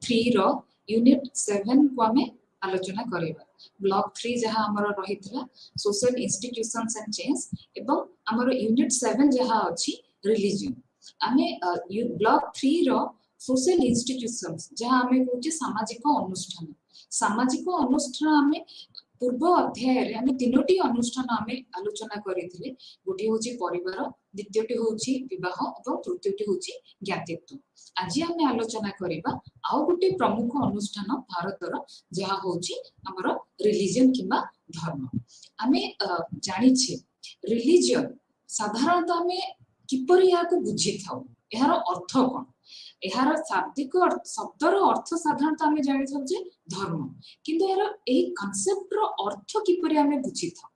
Three row unit 7 को आमे आलोचना करिबा। ब्लॉक 3 जहां हमर रहितला सोशल इंस्टीट्यूशंस एंड चेंज एवं हमर यूनिट 7 जहां अछि रिलीजन। आमे ब्लॉक 3 रो सोशल इंस्टीट्यूशंस जहां आमे कहूचे सामाजिक अनुष्ठान आमे पूर्व अध्याय रे आमे तीनोटी अनुष्ठान आमे आलोचना करिथिले। गोटे होची परिवार, द्वितीयटी होची विवाह एवं तृतीयटी होची ज्ञातित्व। आज आमे आलोचना करिबा आउ गोटे प्रमुख अनुष्ठान भारतर जहा होची हमर रिलीजन किबा धर्म। आमे जानिछे रिलीजन साधारणतः आमे किपरि याको बुझी थाउ, एहार अर्थ कोन, एहार शाब्दिक शब्दर अर्थ साधारणतः आमे जानि थाउ जे धर्म, किंतु यार एही कांसेप्ट रो अर्थ किपरि आमे बुझी थाउ।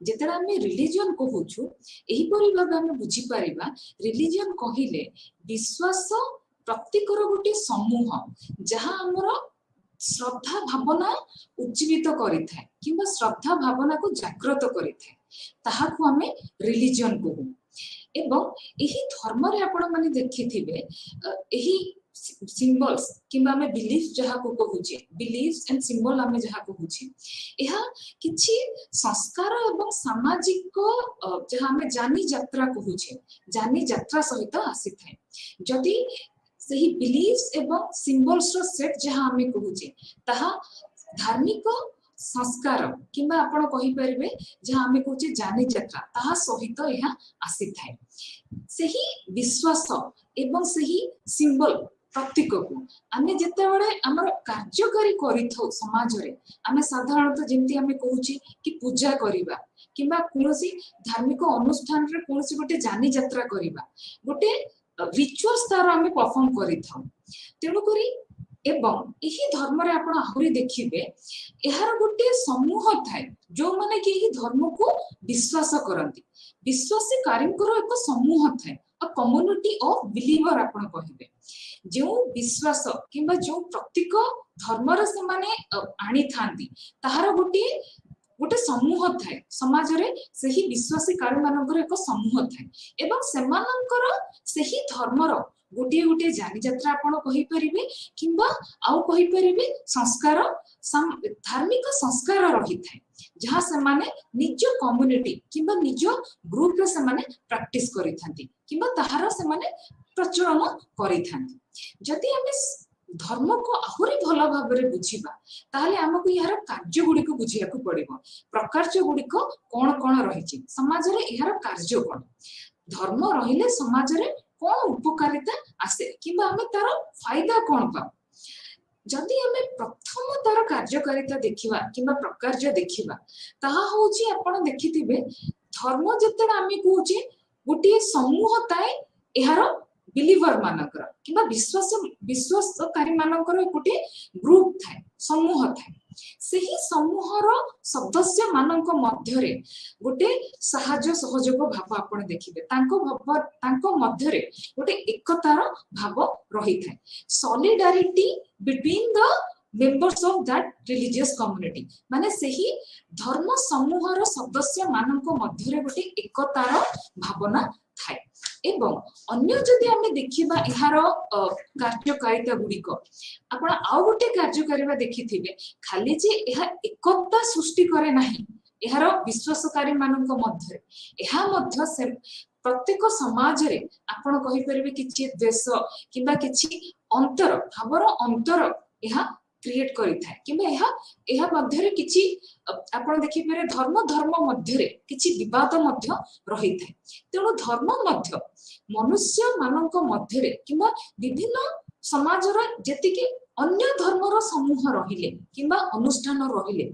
जेतरा आमे रिलीजन कहूछु एही परि भाबे आमे बुझी परिबा रिलीजन कहिले विश्वास प्रत्येकर गोटे समूह जहां हमर श्रद्धा भावना उज्जीवित करिथाय किंबा श्रद्धा भावना को जागृत करिथाय, ताहाकु आमे रिलीजन कहू। एवं एही धर्म रे आपण माने देखिथिबे एही सिंबल्स किंबा आमे बिलीफ जहा को कहूचे, बिलीफ्स एंड सिंबल आमे जहा कहूचे, एहा किछि संस्कार एवं सामाजिक जहा आमे जानी यात्रा कहूचे, जानी यात्रा सहित आसी थाए। जदि सही बिलीफ्स एवं सिंबल्स रो सेट जहा आमे कहूचे ताहा धार्मिक संस्कार किंबा आपण कहि परिबे जहा आमे कहूचे जानी यात्रा ताहा सहित एहा आसी थाए। सही विश्वास एवं सही सिंबल प्रतीक को आमे जेते बडे हमर कार्यकारी करिथौ समाज रे आमे साधारणतः जेंति आमे कहूची कि पूजा करिबा किंबा कोनोसी धार्मिक अनुष्ठान रे कोनोसी गोटे जानी यात्रा करिबा, गोटे रिचुअल्स तार आमे परफॉर्म करिथौ। तेणु करी एवं एही धर्म रे आपण आहुरी देखिबे एहार गोटे समूह थाए जो माने कि एही धर्म को विश्वास करंती, विश्वासी कार्यकर एक समूह थाए, अ कम्युनिटी ऑफ बिलीवर आपण कहिबे। जो विश्वास किंबा जो प्रत्येक धर्म रे से माने आनी थांती ताहार गोटे समूह थाए समाज रे, सही विश्वासी कार्य मानकर एक समूह थाए एवं सेमानकर सही धर्मर गोटे गोटे जानी यात्रा आपण कहि परिबे किंबा आउ कहि परिबे संस्कार धार्मिक संस्कार रही थाए जहां से माने निज कम्युनिटी किंबा निज ग्रुप रे से माने प्रैक्टिस करि थांती किंबा ताहार से माने प्रचलन करि थांती। जदि हमें धर्म को आहुरी भल भाव में बुझीबा ताहले हमको यार कार्य गुडी को बुझिया को पड़िबो। प्रकार गुडी को कोन कोन रहिछि समाज रे, यार कार्य कोन, धर्म रहिले समाज रे कोन उपकारिता आसे किंबा हमें तार फायदा कोन पा। जदि हमें प्रथम तार कार्यकारिता देखिबा किंबा प्रकार देखिबा ताहा होछि आपण देखिथिबे धर्म जते आमी कहूछि गोटे समूह ताए एहार बिलीवर मानकर किंबा विश्वासकारी मानकर गोटे ग्रुप थाए, समूह थाए। सही समूहर सदस्य मानक मध्यरे गोटे साहाय्य सहयोग भाव आपण देखिबे, तांको मध्यरे गोटे एकतार भाव रही थाए, solidarity between the members of that religious community. माने सही धर्म समूहर सदस्य मानक मध्यरे गोटे एकतार भावना थाए। एवं अन्य जदि आमे देखिबा एहार कार्यकारिता गुडिक आपण आउ गोटे कार्यकारिता देखिथिबे खाली जे एहा एकता सृष्टि करे नाही एहार विश्वासकारी मानक मध्य, एहा मध्य से प्रत्येक समाज रे आपण कहि परिबे किछि देश किबा किछि अंतर भावर अंतर एहा क्रिएट करि थाए किबा एहा मध्य रे किछि आपण देखि पारे धर्म मध्य रे किछि विवाद मध्य रही थाए। तेणु धर्म मध्य मनुष्य मानक मध्य रे किबा विभिन्न समाज रो जेतिके अन्य धर्मर समूह रहिले किबा अनुष्ठान रहिले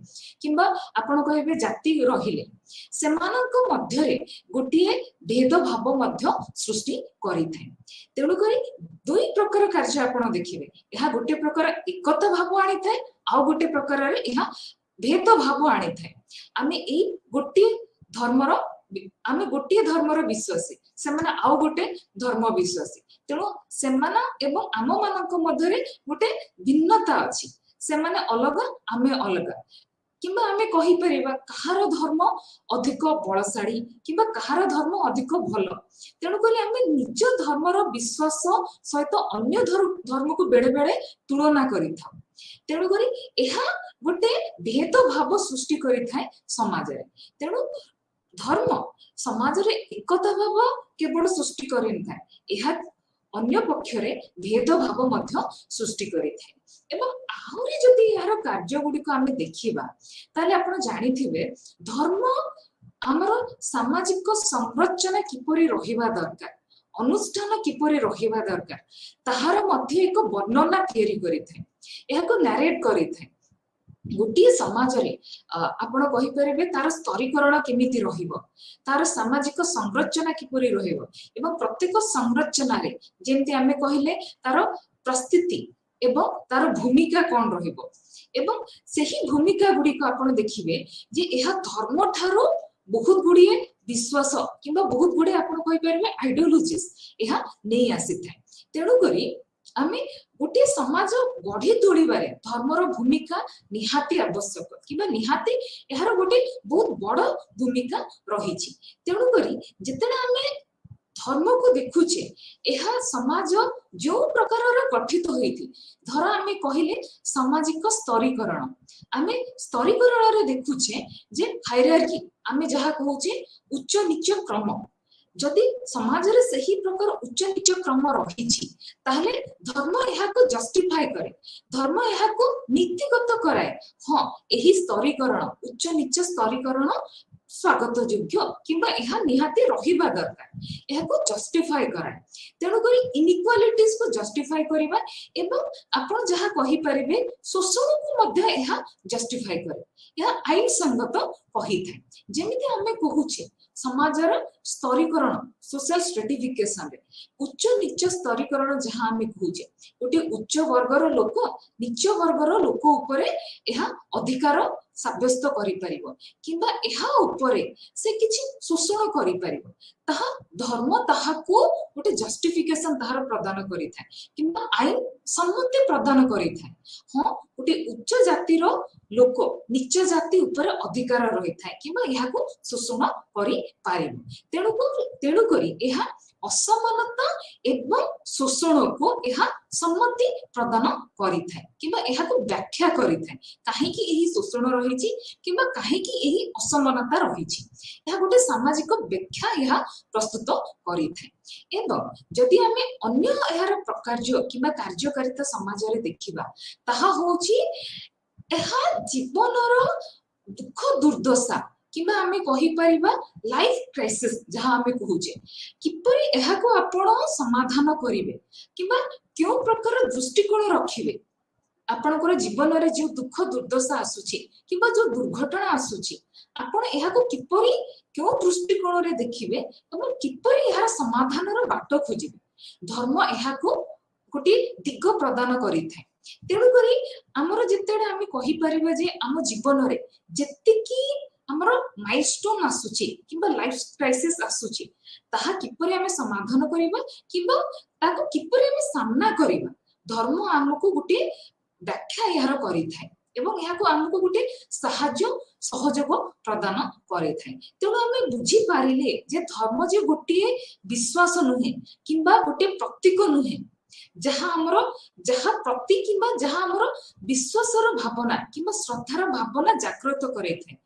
किबा आपण कहबे जाति रहिले सेमानक मध्य रे गोटिए भेद भाव मध्य सृष्टि करि थाए। तेणु करी दुई प्रकार कार्य आपण देखिबे, एहा गोटे प्रकार एकता भाव आनी थाए, आउ गोटे प्रकार रे एहा भेद भाव आनी थाए। आमे एई गोटे धर्मर आमे गोटे धर्मर विश्वासी, सेमाने आउ गोटे धर्म विश्वासी, तेणु सेमाना एवं आम मानक मध्य रे गोटे भिन्नता अछि, सेमाने अलग आमे अलग, किंबा आमे कहि परिबा कहार धर्म अधिक बलशाली किंबा कहार धर्म अधिक भल तेणु करी आमे निज धर्मर विश्वास सहित अन्य धर्म को बेले बेले तुलना करिथा तेणु करी एहा गोटे भेदभाव सृष्टि करिथाय समाज रे तेणु धर्म समाज रे एकता भाव केवल सृष्टि करिनथाय एहा अन्य पक्षरे भेदभाव मध्य सृष्टि करिथाय एवं आहुरी जदि यार कार्य गुडी को आमे देखिबा ताले आपण जानिथिबे धर्म हमर सामाजिक संरचना किपरि रहिबा दरकार अनुष्ठान किपरि रहिबा दरकार ताहार मध्य एक वर्णना तयारी करिथाय एहाको नरेट करिथाय गोटे समाज रे आपण कहि परिबे तार स्तरीकरण केमिति रहिबो तार सामाजिक संरचना किपरि रहिबो एवं प्रत्येक संरचना रे जेंति आमे कहिले तार प्रस्थिति एवं तार भूमिका कोन रहिबो एवं सेही भूमिका गुडी को आपण देखिबे जे एहा धर्म थारो बहुत गुडिये विश्वास किंबा बहुत गुडे आपण कहि परिबे आइडियोलॉजीज एहा नै आसीथाय तेणु करी आमे गोटे समाज गढ़ी तोड़िबारे धर्मर भूमिका निहाती आवश्यक किबा निहाती एहार गोटे बहुत बड़ भूमिका रहिछि तेणु करी जेतेना आमे धर्म को देखुचे एहा समाज जो प्रकार गठित होइथि धर आमे कहिले सामाजिक स्तरीकरण आमे स्तरीकरण रे देखुचे जे हायरार्की आमे जहा कहूचे उच्च नीच क्रम जदि समाज रे सही प्रकार उच्च नीच क्रम रहिछि ताहले धर्म एहा को जस्टिफाई करे धर्म एहा को नीतिगत कराए हां एही स्तरीकरण उच्च नीच स्तरीकरण स्वागत योग्य किंबा एहा निहाती रहिबा दरकार एहा को जस्टिफाई कराए तेणु करी इनइक्वालिटीज को जस्टिफाई करिबा एवं आपण जहा कहि परिबे शोषण को मध्य एहा जस्टिफाई करे एहा आईन संगत कहि थाए जेमिति हमें कहूचे समाजर स्तरीकरण सोशल स्ट्रेटिफिकेशन रे उच्च नीच स्तरीकरण जहां हमें कहूचे गोटे उच्च वर्गर लोक नीच वर्गर लोक ऊपरे एहा अधिकार साब्यस्त करि परिबो किंबा एहा ऊपरे से किछि शोषण करि परिबो ताहा धर्म ताहा को गोटे जस्टिफिकेशन ताहार प्रदान करि थाए किंबा आईन सम्मति प्रदान करि थाए हां गोटे उच्च जातिर लोक नीच जाति ऊपर अधिकार रहि थाए किंबा एहा को शोषण करि पारिबो तेणु करी एहा असमानता एवं शोषण को एहा सम्मति प्रदान करि थाए किंबा एहा को व्याख्या करि थाए काहे कि एही शोषण रहिछि किंबा काहे कि एही असमानता रहिछि एहा गोटे सामाजिक व्याख्या एहा प्रस्तुत करि थाए एवं जदि हमें अन्य एहार प्रकार किंबा कार्यकारिता समाज रे देखिबा ताहा होछि एहा जीवनर दुख दुर्दशा किंबा हमें कहि परिबा लाइफ क्राइसिस जहां हमें कहूचे किपरि एहा को आपण समाधान करिवे किंबा क्यों प्रकार दृष्टिकोण रखिवे आपनकर जीवन रे जो दुख दुर्दशा आसुची किंबा जो दुर्घटना आसुची आपण एहा को किपरि क्यों दृष्टिकोण रे देखिवे एवं किपरि एहा समाधान रो बाट खोजिवे धर्म एहा को गोटे दिग प्रदान करि थाए तेणु करी हमर जेतेडा हमें कहि परिबा जे हम जीवन रे जेतिकी हमर माइलस्टोन आसुची किंबा लाइफ क्राइसिस आसुची ताहा किपरि हमें समाधान करिबा किंबा ताको किपरि हमें सामना करिबा धर्म हमको गोटे व्याख्या यार करि थाए एवं यहाँ को हमको गोटे साहाय्य सहयोग प्रदान करि थाए तेणु हमें बुझी पारिले जे धर्म जे गोटे विश्वास नुहे किंबा गोटे प्रतीक नुहे जहां हमरो जहां प्रति किंबा जहां हमरो विश्वासर भावना किंबा श्रद्धार भावना जागृत करे थे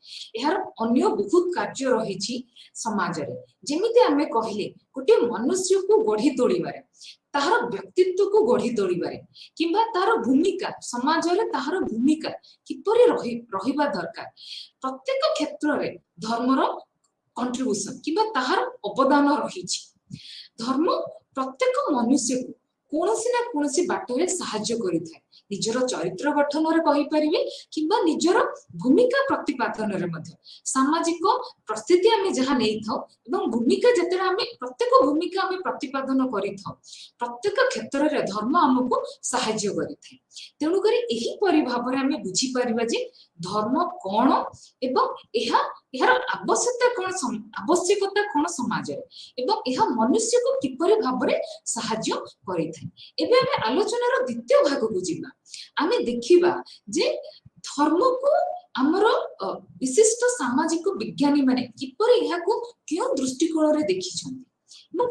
यार अन्य बहुत कार्य रहिछि समाज रे जेमिति हमें कहिले गोटे मनुष्य को गढ़ी तोड़िबारे ताहार व्यक्तित्व को गढ़ी तोड़िबारे किंबा ताहार भूमिका समाज रे ताहार भूमिका किपरि रहिबा दरकार प्रत्येक क्षेत्र रे धर्मर कंट्रीब्यूशन किंबा ताहार अवदान रहिछि धर्म प्रत्येक मनुष्य को कोनोसी ना कोनोसी बाटरे साहाय्य करि थाए निजर चरित्र गठन रे कहि परिबे किंबा निजर भूमिका प्रतिपादन रे मध्ये सामाजिक परिस्थिति हमें जहां नै थाओ एवं भूमिका जतेरा हमें प्रत्येक भूमिका हमें प्रतिपादन करि थाओ प्रत्येक क्षेत्र रे धर्म हमको साहाय्य करि थाए तेणु करी एही परिभाव रे हमें बुझी परिबा जे धर्म कोन एवं एहा एहार आवश्यकता कोन समाज रे एवं एहा मनुष्य को किपरि भाव रे साहाय्य करि थाए एबे हमें आलोचनार द्वितीय भाग को जिबा आमे देखिबा जे धर्म को आमर विशिष्ट सामाजिक विज्ञानी माने किपर यहाकू क्यों दृष्टिकोण रे देखिछन्ति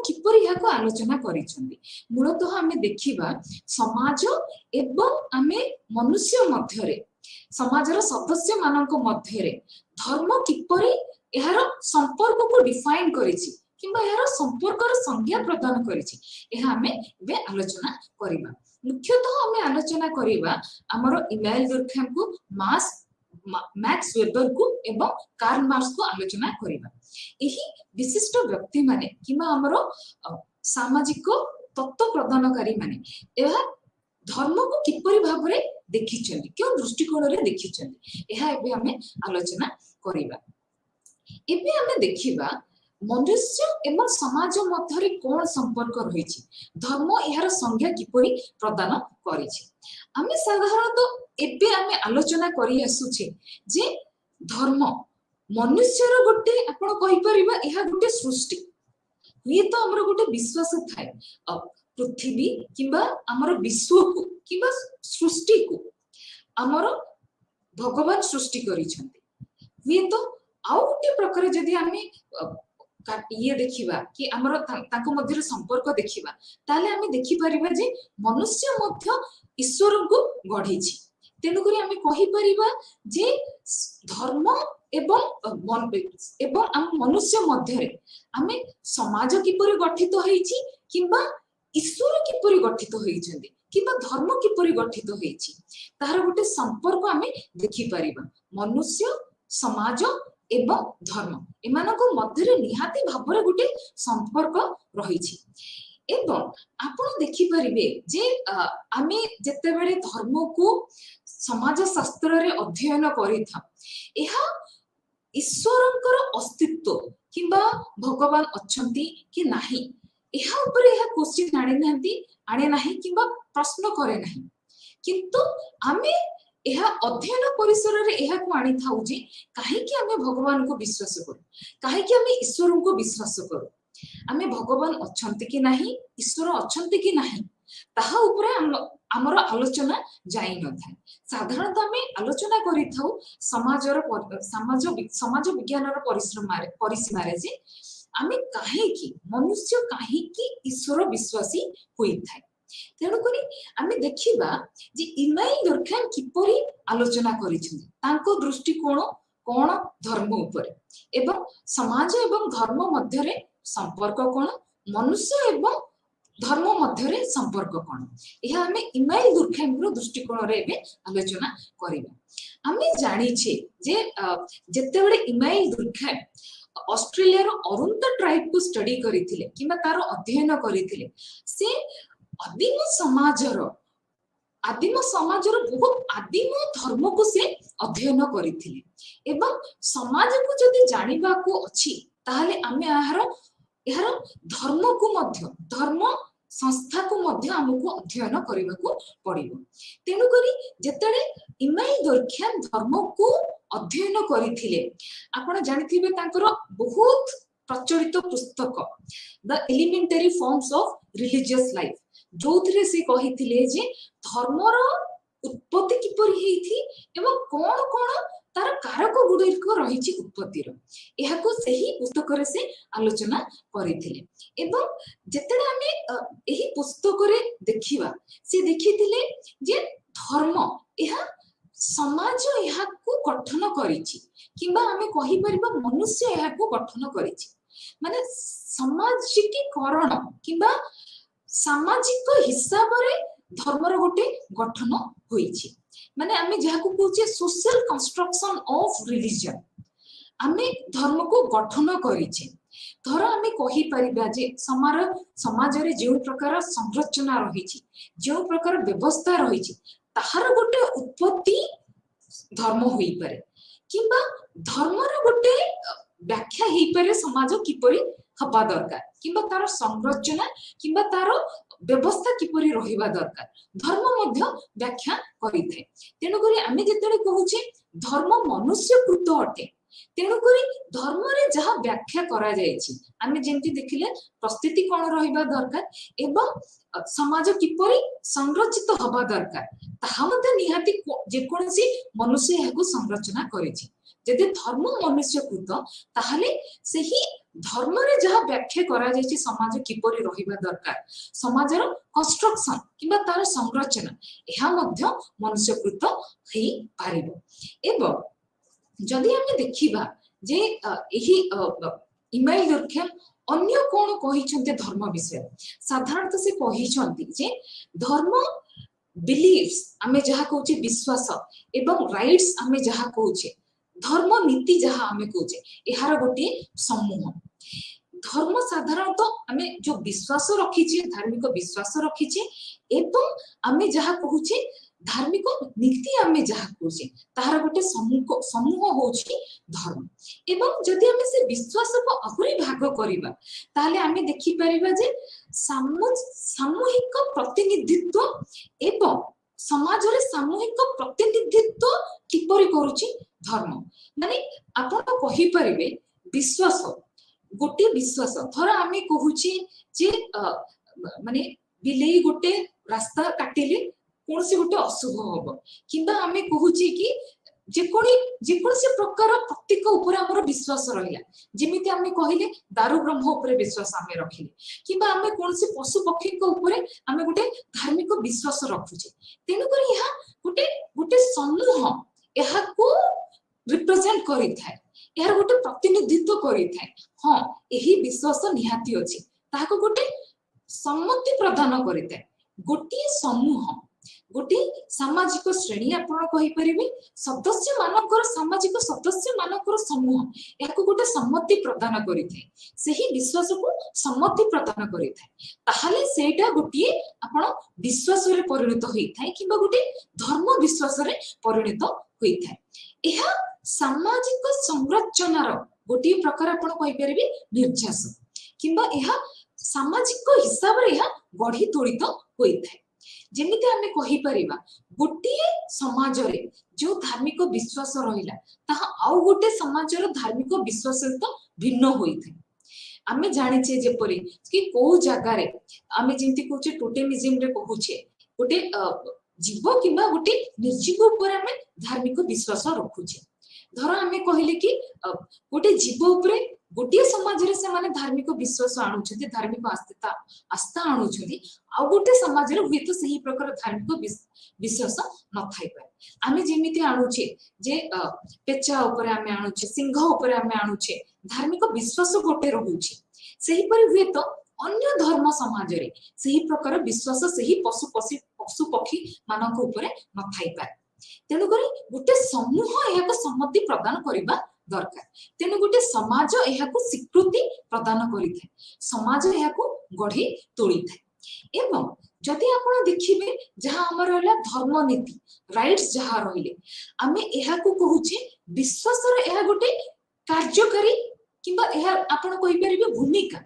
किपर यहाकू आलोचना करिछन्ति। मूलतः आमे देखिबा समाज एवं आमे मनुष्य मध्यरे समाजर सदस्य मानक मध्यरे धर्म किपरि एहार संपर्क को डिफाइन करिछि किंबा एहार संपर्कर संज्ञा प्रदान करिछि एहा आमे बे आलोचना करिबा। मुख्यतः आमे आलोचना करिबा हमर इमानुएल दुर्कहेम को मैक्स वेबर को एवं कार्ल मार्क्स को आलोचना करिबा। एही विशिष्ट व्यक्ति माने किमा हमर सामाजिक तत्व प्रदानकारी माने एहा धर्म को किपरि भाबरे देखिछन्ति क्यों दृष्टिकोण रे देखिछन्ति एहा एबे हमें आलोचना करिबा। एबे हमें देखिबा मनुष्य एवं समाज मध्यरे कोन संपर्क रहिछि धर्म एहार संज्ञा किपरि प्रदान करिछि। हमें साधारणतः एबे हमें आलोचना करि आसुछे जे धर्म मनुष्यर गोटे आपण कहि परिबा एहा गोटे सृष्टि ये तो हमर गोटे विश्वास थाए पृथ्वी किंबा हमर विश्व को किंबा सृष्टि को हमर भगवान सृष्टि करिसंती। ये तो आउ गोटे प्रकार जदि हमें ये देखिबा कि हमर ताको मध्यरे संपर्क देखिबा ताले हमें देखि परिबा जे मनुष्य मध्य ईश्वर को गढिछि। तेनु करी हमें कहि परिबा जे धर्म एवं हम मनुष्य मध्यरे हमें समाज किपरि गठित होईछि किंबा ईश्वर किपरि गठित होईछन्ति किंबा धर्म किपरि गठित होईछि तार गोटे संपर्क हमें देखि परिबा। मनुष्य समाज एवं धर्म एमानको मध्यरे निहाती भाबरे गोटे संपर्क रहिछि। एवं आपण देखि परिबे जे आमे जते बेले धर्म को समाज शास्त्र रे अध्ययन करिथा एहा ईश्वरंकर अस्तित्व किंबा भगवान अछंती कि नाही एहा ऊपर एहा क्वेश्चन आणे नाही किंबा प्रश्न करे नाही किंतु आमे एहा अध्ययन परिसर रे एहा को आनी थाउ जे काहे कि आमे भगवान को विश्वास करू काहे कि आमे ईश्वर को विश्वास करू आमे भगवान अछंती कि नाही ईश्वर अछंती कि नाही ताहा ऊपर हमर आलोचना जाई न थाए। साधारणतः आमे आलोचना करि थाउ समाज विज्ञानर परिसीमा रे जे आमे काहे कि मनुष्य काहे कि ईश्वर विश्वासी होई थाए। तेणु करी आमे देखिबा जे इमानुएल दुर्कहेम किपरि आलोचना करिछन तांको दृष्टिकोण कोन धर्म ऊपर एवं समाज एवं धर्म मध्यरे संपर्क कोन मनुष्य एवं धर्म मध्यरे संपर्क कोन एहा हमें इमानुएल दुर्कहेम रो दृष्टिकोण रे बे आलोचना करिबा। हमें जानि छे जे जते बेले इमानुएल दुर्कहेम ऑस्ट्रेलिया रो अरुंता ट्राइब को स्टडी करिथिले किबा तारो अध्ययन करिथिले से आदिम समाजर बहुत आदिम धर्म को से अध्ययन करिथिले एवं समाज को जदि जानिबा को अछि ताहले आमे यार धर्म को मध्य धर्म संस्था को मध्य हमको अध्ययन करने को पड़िबो। तेनु करी जेतले इमानुएल दुर्कहेम धर्म को अध्ययन करिथिले आपण जानिथिबे तांकर बहुत प्रचलित पुस्तक the elementary forms of religious life जो थरे से कहिथिले जे धर्मर उत्पत्ति किपरि हेथि एवं कोन कोन तार कारक गुडीक रहिछि उत्पत्तिर एहाको सही पुस्तक रे से आलोचना करिथिले एवं जेतले हमें एही पुस्तक रे देखिबा से देखिथिले जे धर्म एहा समाज एहाको गठन करिछि किबा हमें कहि परिबा मनुष्य एहाको गठन करिछि माने सामाजिकीकरण किबा सामाजिक हिसाब रे धर्मर गोटे गठन होइछि माने आमे जाहाको कहूचे सोशल कंस्ट्रक्शन ऑफ रिलीजन आमे धर्म को गठन करिछे। धर आमे कहि परिबा जे समाज रे जे प्रकार संरचना रहिछि जे प्रकार व्यवस्था रहिछि ताहार गोटे उत्पत्ति धर्म होई पारे किबा धर्मर गोटे व्याख्या हेई पारे समाज किपरि हबा दरकार किबा तार संरचना किबा तार व्यवस्था किपरि रहिबा दरकार धर्म मध्य व्याख्या करिथे। तेनु करी आमे जेतेले कहूचे धर्म मनुष्य कृत अटे तेणुक धर्म रे जहाँ व्याख्या करा जायछि आमे जेंति देखिले प्रस्थिति कोन रहिबा दरकार एवं समाज किपरि संरचित हबा दरकार ताहा मध्ये निहाती जेकोनसी मनुष्य याकु संरचना करिछि जदि धर्म मनुष्य कृत ताहले सही धर्म रे जहाँ व्याख्या करा जायछि समाज किपरि रहिबा दरकार समाजर कंस्ट्रक्शन किबा तार संरचना एहा मध्ये मनुष्य कृत हेई पारिबो एवं जदि आमे देखिबा जे एही इमाइल दुर्खेम अन्य कोन कहिछन्ते धर्म विषय साधारणतः से कहिछन्ती जे धर्म बिलीव्स आमे जहा कहूचे विश्वास एवं राइट्स आमे जहा कहूचे धर्म नीति जहा आमे कहूचे एहार गोटे समूह धर्म साधारणतः आमे जो विश्वास रखिछे धार्मिक विश्वास रखिछे एवं आमे जहा कहूचे धार्मिक नीति आमे जहा कहूचे ताहार गोटे समूह होउछि धर्म एवं जदि आमे से विश्वास को अहुरी भाग करिबा ताले आमे देखि परिबा जे सामूहिक प्रतिनिधित्व एवं समाज रे सामूहिक प्रतिनिधित्व किपरि करूछि धर्म माने आपण कहि परिबे विश्वास गोटे विश्वास धर आमे कहूछि जे माने बिलेई गोटे रास्ता काटिले कौन से गोटे अशुभ हम कि आमे कहूछि कि जेकोसी प्रकार प्रत्येक ऊपर हमर विश्वास रहिला जेमिति आमे कहिले दारु ब्रह्म ऊपर विश्वास आमे रखिले कि आमे कौन से पशु पक्षी को ऊपर आमे गोटे धार्मिक विश्वास रखुछे तेनु करी यहा गोटे गोटे समूह यहा को रिप्रेजेंट करि थाए यार गोटे प्रतिनिधित्व करि थाए हां एही विश्वास निहाती अछि ताको गोटे सम्मति प्रदान करि थाए गोटे समूह गोटे सामाजिक श्रेणी आपण कहि परिबे सदस्य मानकर सामाजिक सदस्य मानकर समूह याको गोटे सम्मति प्रदान करिथे सेही विश्वास को सम्मति प्रदान करिथे ताहाले सेटा गोटे आपण विश्वास रे परिणत होई थाए किबा गोटे धर्म विश्वास रे परिणत होई थाए एहा सामाजिक संरचनार गोटे प्रकार आपण कहि परिबे निर्यास किबा एहा सामाजिक हिसाब रे एहा गढी तोड़ित होई थाए जेमिति आमे कहि परिबा गोटे समाज रे जो धार्मिक विश्वास रहिला ताहा आउ गोटे समाज रो धार्मिक विश्वास तो भिन्न होई थे आमे जानि छे जेपरि कि को जगह रे आमे जेंति कहूचे टोटेमिज्म रे कहूचे गोटे जीव किबा गोटे निर्जीव ऊपर आमे धार्मिक विश्वास रखुचे धर आमे कहिले कि गोटे जीव ऊपर गोटे समाज रे से माने धार्मिक विश्वास आणुछथि धार्मिक आस्था आणुछथि आ गोटे समाज रे हुई तो सही प्रकार धार्मिक विश्वास न थाई पाए आमे जेमिति आणुछे जे पेचा ऊपर आमे आणुछे सिंह ऊपर आमे आणुछे धार्मिक विश्वास गोटे रहुछे सही पर हुई तो अन्य धर्म समाज रे सही प्रकार विश्वास सही पशु पक्षी मानक ऊपर न थाई पाए तेनु करी गोटे समूह एहाको सम्मति प्रदान करिबा दरकार तेनु गोटे समाज एहाको स्वीकृति प्रदान करिथे समाज एहाको गढी तोड़िथे एवं जदि आपण देखिबे जहां हमर होला धर्म नीति राइट्स जहां रहिले आमे एहाको कहूचे विश्वास रे एहा गोटे कार्यकारी किबा एहा आपण कहि परिबे भूमिका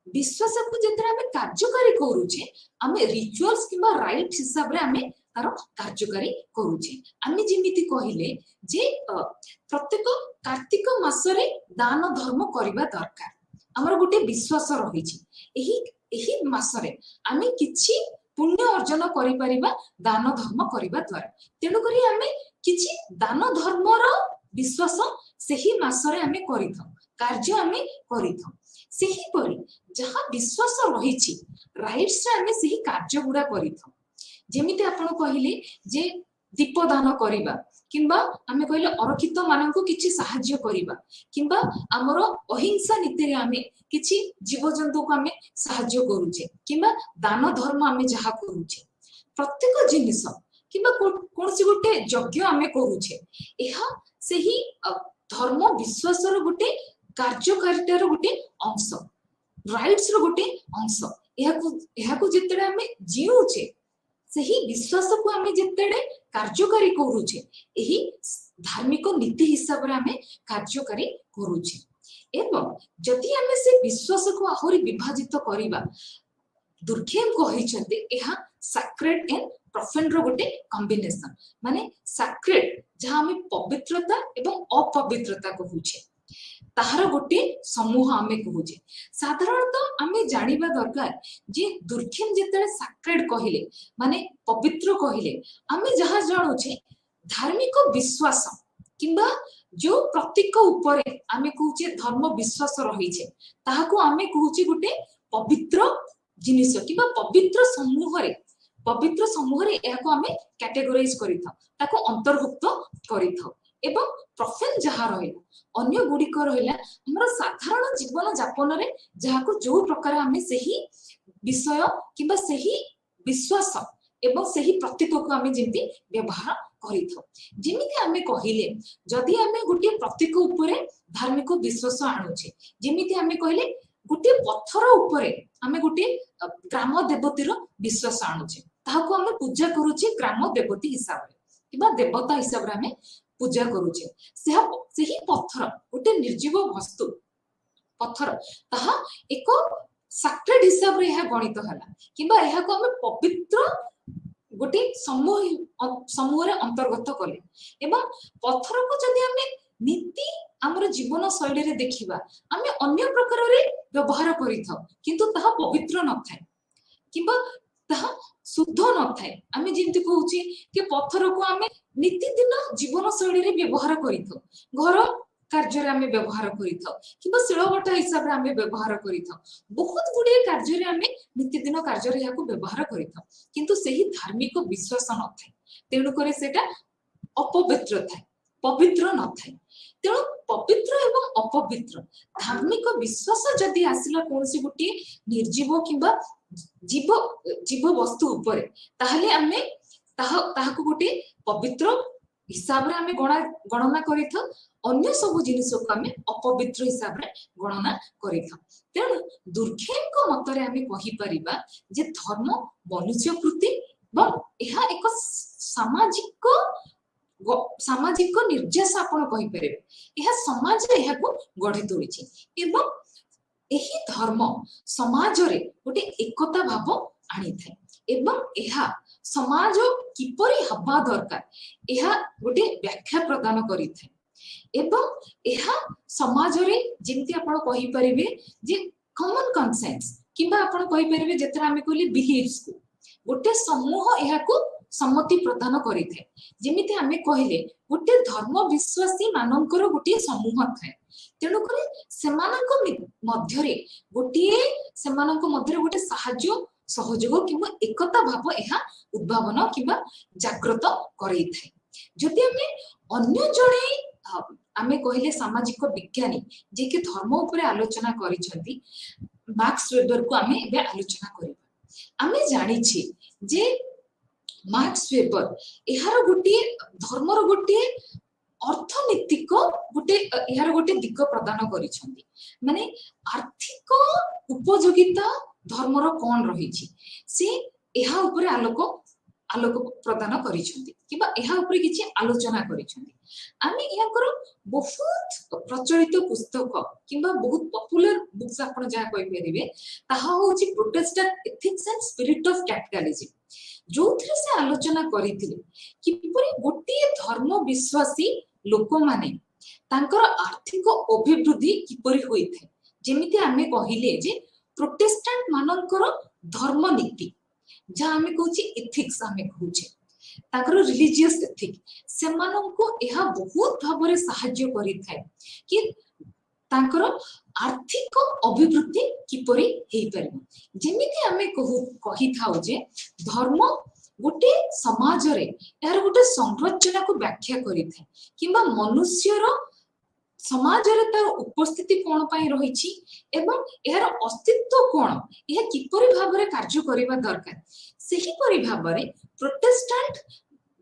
विश्वास को जेतरा आमे कार्यकारी करूचे आमे रिचुअल्स किबा राइट हिसाब रे आमे तार कार्यकारी करूचे आमे जेमिति कहिले जे प्रत्येक कार्तिक मास रे दान धर्म करिबा दरकार हमर गोटे विश्वास रहिछि एही मास रे आमे किछि पुण्य अर्जन करि परिबा दान धर्म करिबा द्वारा तेनु करी आमे किछि दान धर्म रो विश्वास सेही मास रे आमे करिथौ कार्य आमे करिथौ सेही परि जहा विश्वास रहिछि राइट्स रे आमे सेही कार्य गुडा करिथौ जेमिति आपण कहिले जे दीपदान करिबा किंबा आमे कहिले अरक्षित माननको किछि सहाय्य करिबा किंबा हमर अहिंसा नीति रे आमे किछि जीव जंतु को आमे सहाय्य करूचे किंबा दान धर्म आमे जहा करूचे प्रत्येक जिनिस किंबा कोनसी गोटे यज्ञ आमे करूचे एहा सेही धर्म विश्वास रो गोटे कार्यकारिता रो गोटे अंश राइट्स रो गोटे अंश एहा को जेतडा आमे जीउचे सही विश्वास को आमे जेतेडे कार्यकारी करूचे एही धार्मिक नीति हिसाब रे आमे कार्यकारी करूचे एवं जदि आमे से विश्वास को आहुरी विभाजित करिबा दुर्खेम कहिसंते एहा सैक्रेड एंड प्रोफेन रो गोटे कॉम्बिनेशन माने सैक्रेड जहां हमें पवित्रता एवं अपवित्रता कहूचे ताहार गोटे समूह आमे कहूचे साधारणतः आमे जानिबा दरकार जे दुर्खेम जेते सैक्रेड कहिले माने पवित्र कहिले आमे जहां जानुचे धार्मिक विश्वास किंबा जो प्रतीक उपरे आमे कहूचे धर्म विश्वास रहिছে ताहाको आमे कहूचे गोटे पवित्र जिनिस किंबा पवित्र समूह रे एहाको आमे कैटेगराइज करिथा ताको अंतर्भुक्त करिथा एवं प्रोफेन जहा रहिला अन्य गुडिक रहिला हमर साधारण जीवन यापन रे जहाको जो प्रकार आमे सही विषय किंबा सही विश्वास एवं सही प्रतीक को आमे जेंति व्यवहार करिथो जेमिति आमे कहिले जदि आमे गोटे प्रतीक उपरे धार्मिक विश्वास आनुचे जेमिति आमे कहिले गोटे पत्थर उपरे आमे गोटे ग्राम देवतीर विश्वास आनुचे ताहाको आमे पूजा करूचे ग्राम देवती हिसाब रे किबा देवता हिसाब रे आमे पूजा करूचे सेही पत्थर गोटे निर्जीव वस्तु पत्थर ताहा एको सैक्रेड हिसाब रे यह गणित हला किबा यहाको आमे पवित्र गोटे समूह रे अंतर्गत कले एवं पत्थर को जदि आमे नीति हमर जीवन शैली रे देखिबा आमे अन्य प्रकार रे व्यवहार करिथौ किंतु ताहा पवित्र न थाए किबा ताहा शुद्ध न थाए आमे जेंति कहूची कि पत्थर को आमे नीति दिन जीवन शैली रे व्यवहार करिथौ घर कार्य रे आमे व्यवहार करिथौ किबा शिलबटा हिसाब रे आमे व्यवहार करिथौ बहुत गुडी कार्य रे आमे नीति दिन कार्य रे याको व्यवहार करिथौ किंतु सही धार्मिक विश्वास न थाए तेनु करे सेटा अपवित्र थाए पवित्र न थाए तेणु पवित्र एवं अपवित्र धार्मिक विश्वास जदि आसिला कोनसी गोटी निर्जीव किंबा जीव जीव वस्तु उपरे ताहले आमे ताहाको गोटे पवित्र हिसाब रे आमे गणना करिथौ अन्य सब जिनिस को आमे अपवित्र हिसाब रे गणना करिथौ तेणु दुर्खेम को मत रे आमे कहि परिबा जे धर्म मनुष्य कृति व एहा एक सामाजिक निर्देश आपण कहि परिबे एहा समाज रे एहा को गढि तोलिछि एवं एही धर्म समाज रे गोटे एकता भाव आनी थाए एवं एहा समाज किपरि हबा दरकार एहा गोटे व्याख्या प्रदान करि थाए एवं एहा समाज रे जेंति आपण कहि परिबे जे कॉमन कंसेंस किबा आपण कहि परिबे जेतरा हमें कहली बिलीव्स को गोटे समूह एहा को सम्मति प्रदान करि थाए जेमिति हमें कहले गोटे धर्म विश्वासी मानकर गोटे समूह थाए तेणु करे सेमानक मध्य रे गोटे सेमानक मध्य रे गोटे साहाय्य सहयोग किंबा एकता भाव एहा उद्भावन किंबा जागृत करई थाए जदि हमें अन्य जणे आमे कहले सामाजिक विज्ञानी जे कि धर्म उपरे आलोचना करिसंती मार्क्स वेबर को आमे एबे आलोचना करबा आमे जानि छी जे मार्क्स वेबर एहार गोटे धर्मर गोटे अर्थनीतिक गोटे एहार गोटे दिग प्रदान करिसंती माने आर्थिक उपयोगिता धर्मर कोन रहिछि से एहा ऊपर आलोक प्रदान करिसंती किबा एहा ऊपर किछि आलोचना करिसंती आमे एहाकर बहुत प्रचलित पुस्तक किबा बहुत पॉपुलर बुक्स आपण जा कहि परिबे ताहा होछि Protestant ethics and spirit of capitalism जोथरे से आलोचना करिथिले किपरि गोटे धर्म विश्वासी लोक माने तांकर आर्थिक अभिवृद्धि किपरि होई थे जेमिति आमे कहिले जे प्रोटेस्टेंट मानकर धर्म नीति जा आमे कहूची एथिक्स आमे कहूचे ताकर रिलीजियस एथिक सेमाननको एहा बहुत भाबरे सहाय्य करि थाए कि तांकर आर्थिक अभिवृद्धि किपरि हेई परबो जेमिति आमे कहि थाउ जे धर्म गोटे समाज रे यार गोटे संरचना को व्याख्या करि थाए किबा मनुष्यर समाज रे तार उपस्थिति कोन पई रहिछि एवं यार अस्तित्व कोन यह किपरि भाबरे कार्य करिबा दरकार सेही परि भाबरे प्रोटेस्टेंट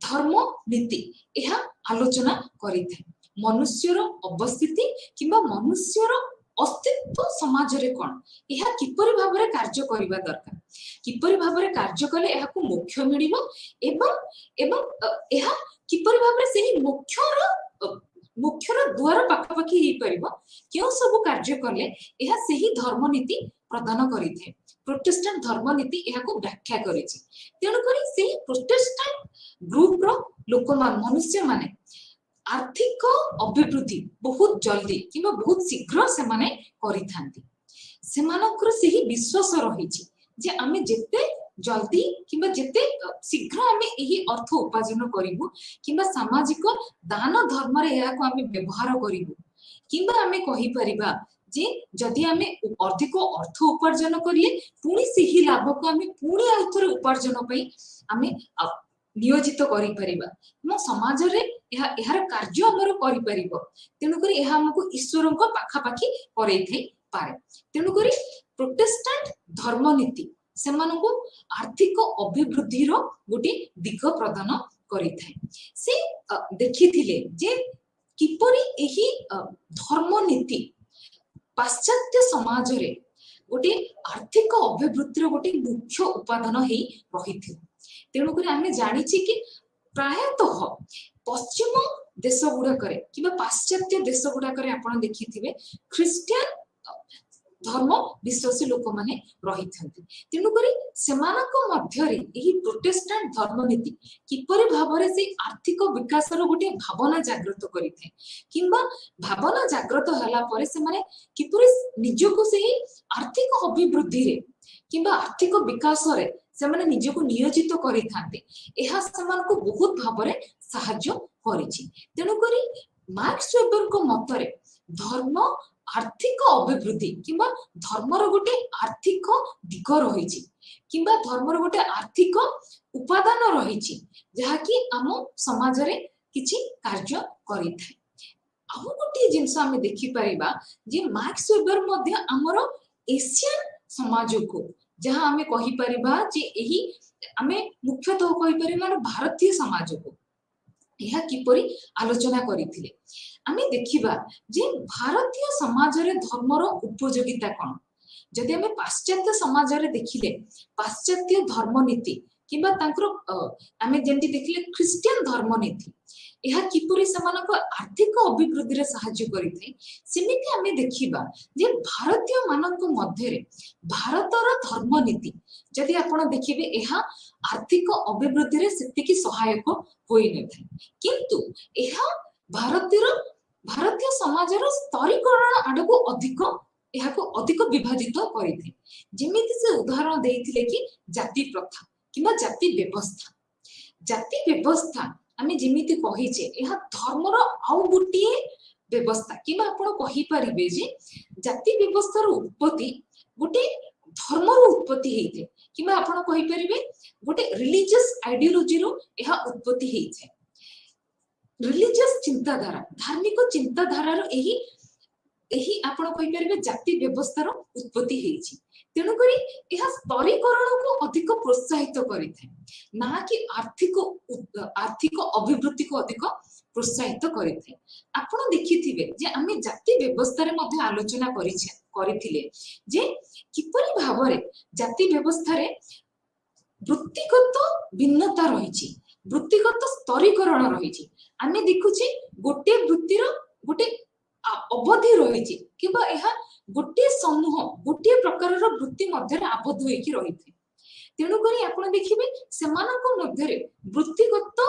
धर्म नीति यह आलोचना करि थाए मनुष्यर अवस्थिति किबा मनुष्यर अस्तित्व समाज रे कोन यह किपरि भाबरे कार्य करिबा दरकार किपरि भाबरे कार्य कले यह को मोक्ष मिलिबो एवं यह किपरि भाबरे सेही मोक्षर द्वार पाखापाखि ही परिबो क्यों सब कार्य कले यह सेही धर्म नीति प्रदान करि थे प्रोटेस्टांट धर्मनीति एहाको व्याख्या करिछि। तेणु करी से प्रोटेस्टांट ग्रुप रो लोक मनुष्य माने आर्थिक अभिवृद्धि बहुत जल्दी किंबा बहुत शीघ्र से माने करिथांती। सेमानकर सेही विश्वास रहिछि जे आमे जेते जल्दी किंबा जेते शीघ्र आमे एही अर्थ उपार्जन करिवु किंबा सामाजिक दान धर्म रे एहाको आमे व्यवहार करिवु किंबा आमे कहि परिबा जे जदि आमे अधिक अर्थ उपार्जन करिले पुणी सेही लाभ को आमे पुणी आउथरे उपार्जन पई आमे नियोजित करि परिबा म समाज रे एहार कार्य हमर करि परिबो। तेनु करी एहा हमको ईश्वरक पाखा पाखी करई थई पारे। तेनु करी प्रोटेस्टांट धर्मनीति सेमानकु आर्थिक अभिवृद्धि रो गोटे दिग प्रदान करि थाए। से देखिथिले जे किपरि एही धर्मनीति पाश्चात्य समाज रे गोटे आर्थिक अभिवृद्धि रो गोटे मुख्य उपादान हेई रहिथि। तेणु करी आमे जानिछि कि प्रायतः पश्चिम देश गुड़ाकरे किंबा पाश्चात्य देश गुड़ाकरे आपण देखिथिबे ख्रिस्टियन धर्म विश्वासी लोक माने रहिथंती। तेणु करी सेमानक मध्यरे एही प्रोटेस्टांट धर्मनीति किपरि भाबरे से आर्थिक विकास रो गोटे भावना जागृत करिथे किंबा भावना जागृत हला परे से माने किपरि निजको सेही आर्थिक अभिवृद्धि रे किंबा आर्थिक विकास रे से माने निजको नियोजित करिथांते एहा सेमानक बहुत भाबरे सहाय्य करिछि। तेणु करी मार्क्स वेबर को मतरे धर्म आर्थिक अभिवृद्धि किंबा धर्मर गोटे आर्थिक दिग रहिछि किंबा धर्मर गोटे आर्थिक उपादान रहिछि जहा कि आम समाज रे किछि कार्य करिथाय। आउ गोटे जिंस आमे देखि परिबा जे मार्क्स वेबर मध्ये हमर एशियन समाज को जहा आमे कहि परिबा जे एही आमे मुख्यतः कहि परिबा भारतीय समाज को यह किपरि आलोचना करिथिले। आमे देखिबा जे भारतीय समाज रे धर्मर उपयोगिता कोन जदि आमे पाश्चात्य समाज रे देखिले पाश्चात्य धर्मनीति किंबा तांकर आमे जेंति देखिले ख्रिस्टियन धर्मनीति यह किपरि समानक आर्थिक अभिवृद्धि रे सहाय्य करिथे सेमिति आमे देखिबा जे भारतीय मानक मध्य रे भारतर धर्मनीति जदि आपण देखिबे यह आर्थिक अभिवृद्धि रे सेतिकी सहायक होई नथाय किंतु यह भारतीय समाजर स्तरीकरण आडको अधिक एहाको अधिक विभाजित करिथे। जेमिति से उदाहरण देइथिले कि जाति प्रथा किंबा जाति व्यवस्था आमे जेमिति कहिचे एहा धर्मर आउ गुटिए व्यवस्था किंबा आपण कहि परिबे जे जाति व्यवस्थार उत्पत्ति गोटे धर्मर उत्पत्ति हेइथे किंबा आपण कहि परिबे गोटे रिलीजियस आइडियोलॉजी रो एहा उत्पत्ति हेइছে। रिलीजियस चिंताधारा धार्मिक चिंताधारा रो एही आपण कहि परिबे जाति व्यवस्थार उत्पत्ति हेइछि। तेणु करी एहा स्तरीकरण को अधिक प्रोत्साहित करिथे ना कि आर्थिक अभिवृद्धि को अधिक प्रोत्साहित करिथे। आपण देखिथिबे जे आमे जाति व्यवस्था रे मध्ये आलोचना करिथिले जे किपरि भाबरे जाति व्यवस्था रे वृत्तिगत भिन्नता रहिछि वृत्तिगत स्तरीकरण रहिछि। आमे देखुछि गोटे वृत्तिर गोटे अवधि रहिछि किबा एहा गोटे समूह गोटे प्रकार रो वृत्ति मध्य रे आबद्ध होइकि रहिथे। तेणु करी आपण देखिबे सेमानक मध्य रे वृत्तिगत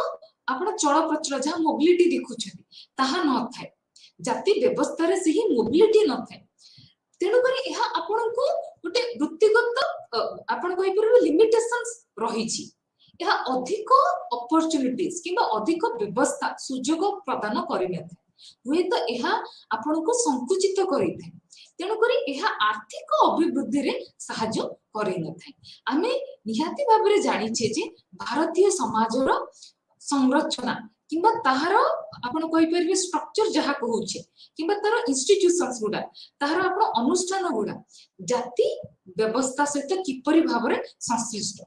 आपण चल प्रचल जहा मोबिलिटी देखुछथि ताहा न थाए जाति व्यवस्था रे सेही मोबिलिटी न थाए। तेणु करी एहा आपण को गोटे वृत्तिगत आपण कहि परबे लिमिटेशंस रहिछि एहा अधिक अपॉर्चुनिटीज किबा अधिक व्यवस्था सुजोग प्रदान करिनथे हुए तो एहा आपण को संकुचित करिथे। तेणु करी एहा आर्थिक अभिवृद्धि रे सहाय्य करिनथे। आमे निहाती भाबरे जानिछे जे भारतीय समाजर संरचना किंबा ताहार आपण कहि परबे स्ट्रक्चर जहा कहूचे किंबा तार इंस्टिट्यूशंस गुडा ताहार आपण अनुष्ठान गुडा जाति व्यवस्था सहित किपरि भाबरे संश्लिष्ट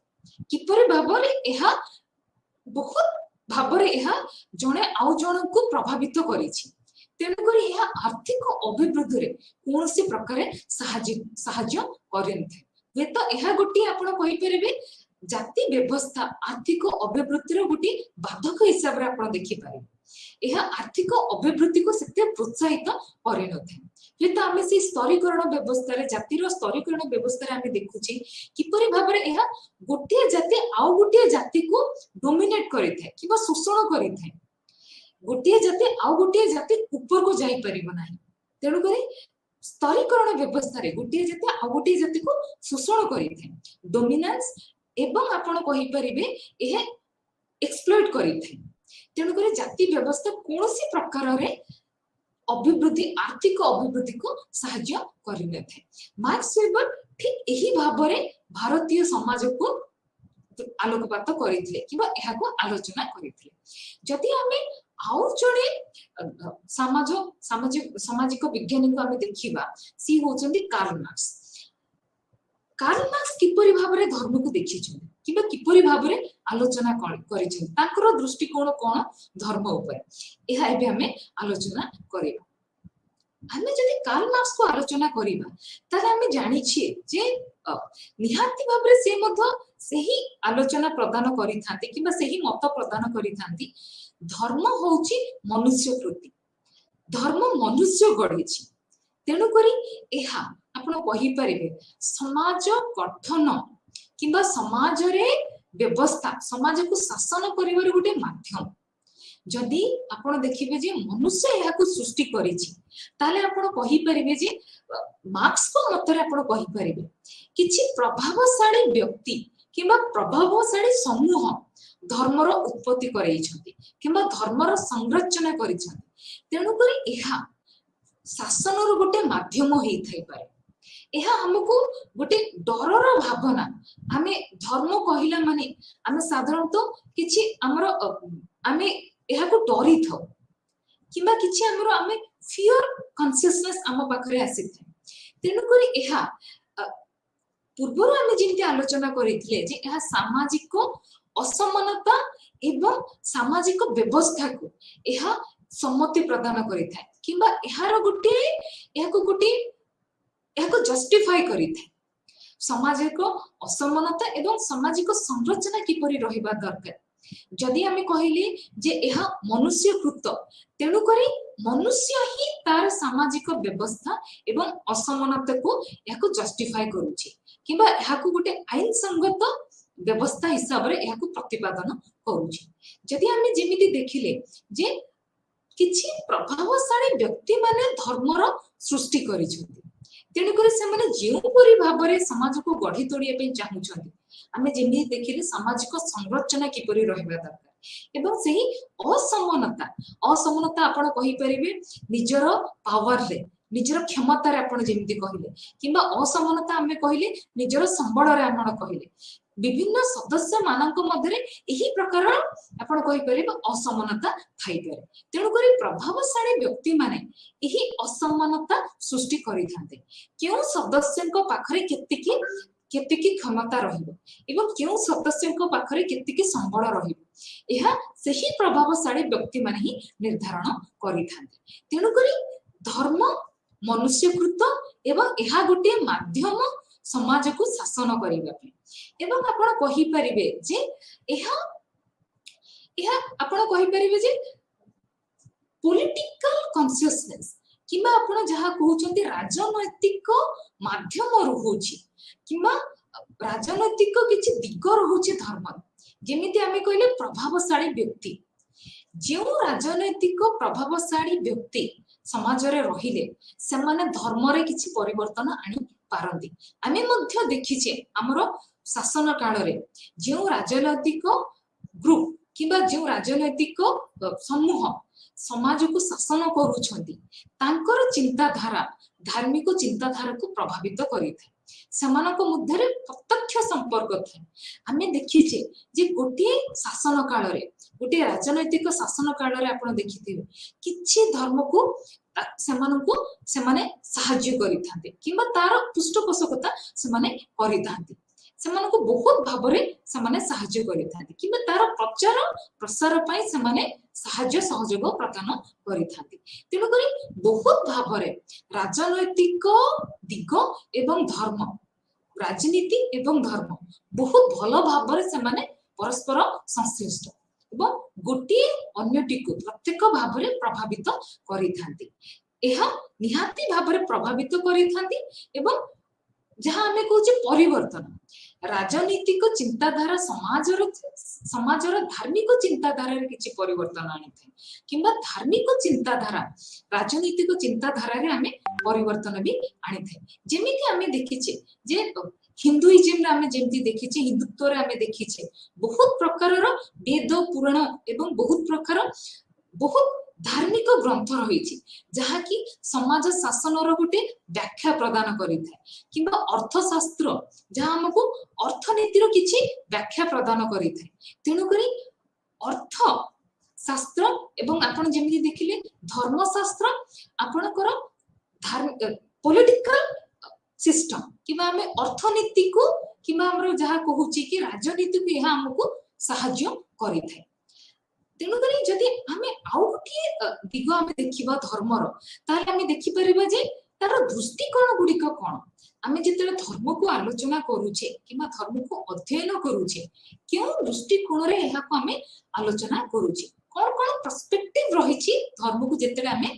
किपरि भाबरे एहा बहुत भाबरे एहा जणे आउ जण को प्रभावित करिछि। तेणु करी एहा आर्थिक अभिवृद्धि रे कोनोसी प्रकार सहाय्य करिनथे। वे तो एहा गोटी आपण कहि परबे जाति व्यवस्था आर्थिक अभिवृद्धि रो गोटी बाधक हिसाब रे आपण देखि पारे एहा आर्थिक अभिवृद्धि को सेते प्रोत्साहित करिनथे। जेहेतु आम से स्तरीकरण व्यवस्था जातिर स्तरीकरण व्यवस्था देखुचे किपरि भाबरे एहा गोटे जाति आउ गोटे जाति को डोमिनेट करिथाय किबा शोषण करिथाय गोटे जाति आउ गोटे जाति ऊपर को जाई परिबो नाही तेणु करी स्तरीकरण व्यवस्था रे गोटे जाति आउ गोटे जाति को शोषण करिथाय डोमिनेंस एवं आपण कहि परिबे एहा एक्सप्लॉइट करिथाय तेणु करी जाति व्यवस्था कोनोसी प्रकार रे अभिवृद्धि आर्थिक अभिवृद्धि को साहाय्य करिने थे मार्क्स वेबर ठीक एही भाबरे भारतीय समाज को आलोकपात करिथिले किबा एहा को आलोचना करिथिले जदि हमें आउ जणे सामाजिक वैज्ञानिक को हमें देखिबा सी होचंदी कार्ल मार्क्स किपरि भाबरे धर्म को देखिछन किबा किपरि भाबरे आलोचना करिछन ताकर दृष्टिकोण कोन धर्म ऊपर एहा एबे हमें आलोचना करिबा हमें जदि कार्ल मार्क्स को आलोचना करिबा ताले हमें जानि छी जे निहाती भाबरे से मध्य सेही आलोचना प्रदान करिथांती किबा सेही मत प्रदान करिथांती धर्म होउची मनुष्य कृति धर्म मनुष्य गढिछि तेणु करी एहा आपण कहि परिबे समाज गठन किबा समाज रे व्यवस्था समाज को शासन करिवार गोटे माध्यम जदि आपण देखिबे जे मनुष्य एहा को सृष्टि करिछि ताले आपण कहि परिबे जे मार्क्स को मतरे आपण कहि परिबे किछि प्रभावशाली व्यक्ति किबा प्रभावशाली समूह धर्मर उत्पत्ति करैछथि किबा धर्मर संरचना करिछथि तेणु करी एहा शासनर गोटे माध्यम हेइ थाइ पारे एहा हमको गोटे डरर भावना आमे धर्म कहिला माने आमे साधारणतः किछि हमर आमे एहा को डरी थाउ किबा किछि हमर आमे फियर कॉन्शियसनेस हम पाखरे आसीथि तेणु करी एहा पूर्वर आमे जिंति आलोचना करिथिले जे एहा सामाजिक असमानता एवं सामाजिक व्यवस्था को एहा सम्मति प्रदान करिथाय किबा एहार गोटे एहा को जस्टिफाई करिथाय सामाजिक असमानता एवं सामाजिक संरचना किपरि रहिबा दरकार जदि हमें कहले जे एहा मनुष्य कृत तेणु करी मनुष्य ही तार सामाजिक व्यवस्था एवं असमानता को एहा को जस्टिफाई करूछि किबा एहा को गोटे आईन संगत व्यवस्था हिसाब रे एहा को प्रतिपादन करूछि जदि हमें जेमिति देखिले जे किछि प्रभावशाली व्यक्ति माने धर्मर सृष्टि करिछथि तेणु करी से माने जेउ परि भाबरे समाज को गढी तोड़िया पे चाहुछथि आमे जेमि देखिले सामाजिक संरचना किपरि रहिबा दरकार एवं सही असमानता आपण कहि परिबे निजर पावर रे निजर क्षमता रे आपण जेमिति कहिले किबा असमानता आमे कहिले निजर संबळ रे आपण कहिले विभिन्न सदस्य मानक मध्यरे एही प्रकार आपण कहि परिबे असमानता थाई पारे तेणु करी प्रभावशाली व्यक्ति माने एही असमानता सृष्टि करि थांते केउ सदस्यक पाखरे केतिकी क्षमता रहिबो एवं केउ सदस्यक पाखरे केतिकी संबळ रहिबो एहा सही प्रभावशाली व्यक्ति माने ही निर्धारण करि थांते तेणु करी धर्म मनुष्यकृत एवं एहा गोटे माध्यम समाज को शासन करिबा पे एवं आपण कहि परिबे जे एहा आपण कहि परिबे जे पॉलिटिकल कॉन्शियसनेस किबा आपण जहा कहउछंती राजनैतिक माध्यम रहउछि किबा राजनैतिक किछि दिग रहउछि धर्म जेमिति आमे कहले प्रभावशाली व्यक्ति जेउ राजनैतिक प्रभावशाली व्यक्ति समाज रे रहिले से माने धर्म रे किछि परिवर्तन आनी पारंती आमे मध्य देखिछे हमरो शासन काल रे जेउ राजनैतिक ग्रुप किबा जेउ राजनैतिक समूह समाज को शासन करूछंती तांकर चिंताधारा धार्मिक चिंताधारा को प्रभावित करिथे समानक मध्य प्रत्यक्ष संपर्क थे आमे देखिछे जे गोटे शासन काल रे गोटे राजनैतिक शासन काल रे आपण देखिथिबे किछि धर्म को सेमाने साहाय्य करिथांते किबा तार पृष्ठपोषकता सेमाने करिथांते सेमान को बहुत भाबरे सेमाने साहाय्य करिथांते किबा तार प्रचार प्रसार पई सेमाने साहाय्य सहयोग प्रदान करिथांते तेणु करी बहुत भाबरे राजनैतिक दिग एवं धर्म राजनीति एवं धर्म बहुत भलो भाबरे सेमाने परस्पर संश्लिष्ट एवं गोटे अन्यटी को प्रत्येक भाबरे प्रभावित करिथांती ଏହା निहाती भाବରେ प्रभावित करिथांती एवं जहाँ आमे कहूचे परिवर्तन राजनीतिक चिंताधारा समाजर धार्मिक चिंताधारा किछि परिवर्तन आनिथे किंबा धार्मिक चिंताधारा राजनीतिक चिंताधारा रे आमे परिवर्तन भी आनिथे जेमिति आमे देखिछे जे हिंदुइज्म रे आमे जेमिति देखिछे हिंदुत्व रे आमे देखिछे बहुत प्रकारर वेद पुराण एवं बहुत प्रकार बहुत धार्मिक ग्रंथ रही जहाँ कि समाज शासन गोटे व्याख्या प्रदान करिथाय किंबा अर्थशास्त्र जहाँ हमको अर्थनीतिर किछि व्याख्या प्रदान करिथाय तेणु करी अर्थ शास्त्र एवं आपण जेमिति देखिले धर्मशास्त्र आपणकर पॉलिटिकल सिस्टम किंबा हमें अर्थनीति को किंबा हमर जहाँ कहूची कि राजनीति को यह हमको सहाय्य करिथाय तेणु करी जदि हमें आउ गोटे दिग आमे देखिबा धर्मर ताले आमे देखि परिबा जे तार दृष्टिकोण गुडिक कोन आमे जेतेले धर्म को आलोचना करूछे किंबा धर्म को अध्ययन करूछे क्यों दृष्टिकोण रे एहा को आमे आलोचना करूछे कोन कोन पर्सपेक्टिव रहिछि धर्म को जेतेले आमे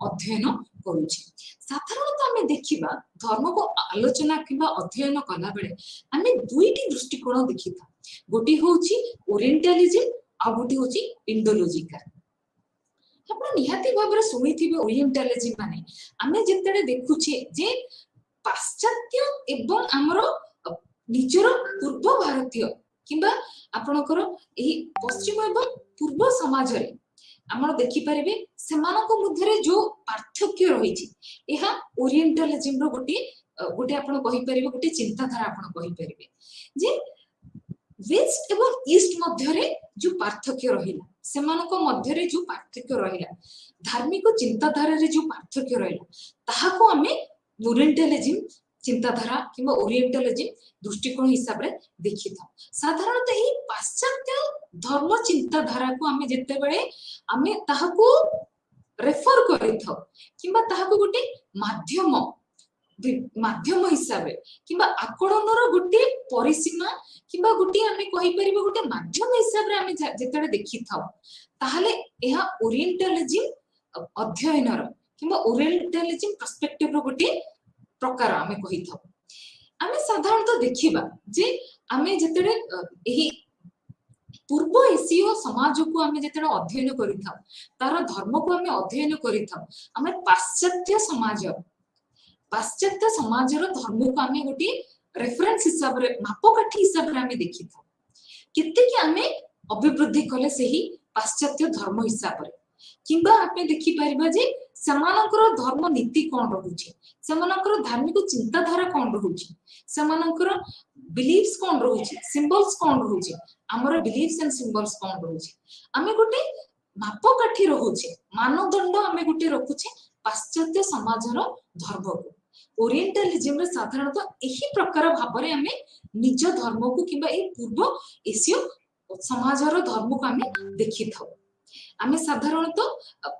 अध्ययन करूछे साधारणतः आमे देखिबा धर्म को आलोचना किंबा अध्ययन कला बेले आमे दुईटी दृष्टिकोण देखिता गोटी होउछि ओरिएंटलिज्म आ गोटी होउछि इंडोलॉजिकल आपण निहाती भाबरे सुनिथिबे ओरिएंटलिज्म माने आमे जेतेले देखुछे जे पाश्चात्य एवं हमर निजर पूर्व भारतीय किंबा आपणकर एही पश्चिम एवं पूर्व समाज रे हमर देखि परिबे सेमानक मध्यरे जो पार्थक्य रहिछि एहा ओरिएंटलिज्म रो गोटे आपण कहि परिबे गोटे चिंताधारा आपण कहि परिबे जे वेस्ट एवं ईस्ट मध्यरे जो पार्थक्य रहिला सेमानक मध्यरे जो पार्थक्य रहिला धार्मिक चिंताधारा रे जो पार्थक्य रहिला ताहाको हमें ओरिएंटलिज्म चिंताधारा किंबा ओरिएंटलिज्म दृष्टिकोण हिसाब रे देखिथा साधारणतः ही पाश्चात्य धर्म चिंताधारा को हमें जेते बेले हमें ताहाको रेफर करिथो किंबा ताहाको गोटे माध्यम हिसाब रे किंबा आकड़नर गोटे परिसीमा किंबा गोटे हमें कहि परिबे गोटे माध्यम हिसाब रे हमें जेतेले देखिथाउ ताहाले एहा ओरिएंटलिज्म अध्ययनर किंबा ओरिएंटलिज्म पर्सपेक्टिव रो गोटे प्रकार हमें कहिथाउ हमें साधारणतः देखिबा जे हमें जेतेले एही पूर्व एशिया समाज को हमें जेतेले अध्ययन करिथाउ तार धर्म को हमें अध्ययन करिथाउ हमें पाश्चात्य समाजर धर्म को हमें गोटे रेफरेंस हिसाब रे मापकाठी हिसाब रे हमें देखिथाउ केते कि हमें अभिवृद्धि कले सही पाश्चात्य धर्म हिसाब रे किंबा आपे देखि परिबा जे समानकर धर्म नीति कोन रहउची समानकर धार्मिक चिंताधारा कोन रहउची समानकर बिलीव्स कोन रहउची सिंबल्स कोन रहउची हमर बिलीव्स एंड सिंबल्स कोन रहउची हमें गोटे मापकाठी रहउची मानदंड हमें गोटे रखुची पाश्चात्य समाजर धर्म को ओरिएंटलिज्म रे साधारणतः एही प्रकार भाबरे हमें निज धर्म को किंबा ए पूर्व एशिया समाजर धर्म को हमें देखिथाउ हमें साधारणतः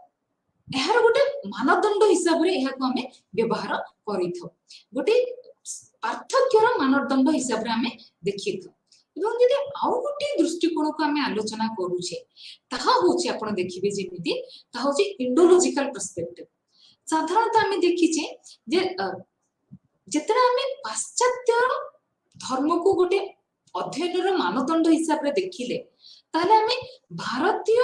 एहार गोटे मानदंड हिसाब रे एहा को हमें व्यवहार करिथाउ गोटे पार्थक्यर मानदंड हिसाब रे हमें देखिथाउ एवं यदि आउ गोटे दृष्टिकोण को हमें आलोचना करूछे ताहा होची आपण देखिबे जेमिति ताहा होची इंडोलॉजिकल पर्सपेक्टिव साधारणतः हमें देखिछे जे जेतरा हमें पाश्चात्य धर्म को गोटे अध्ययनर मानदंड हिसाब रे देखिले ताले हमें भारतीय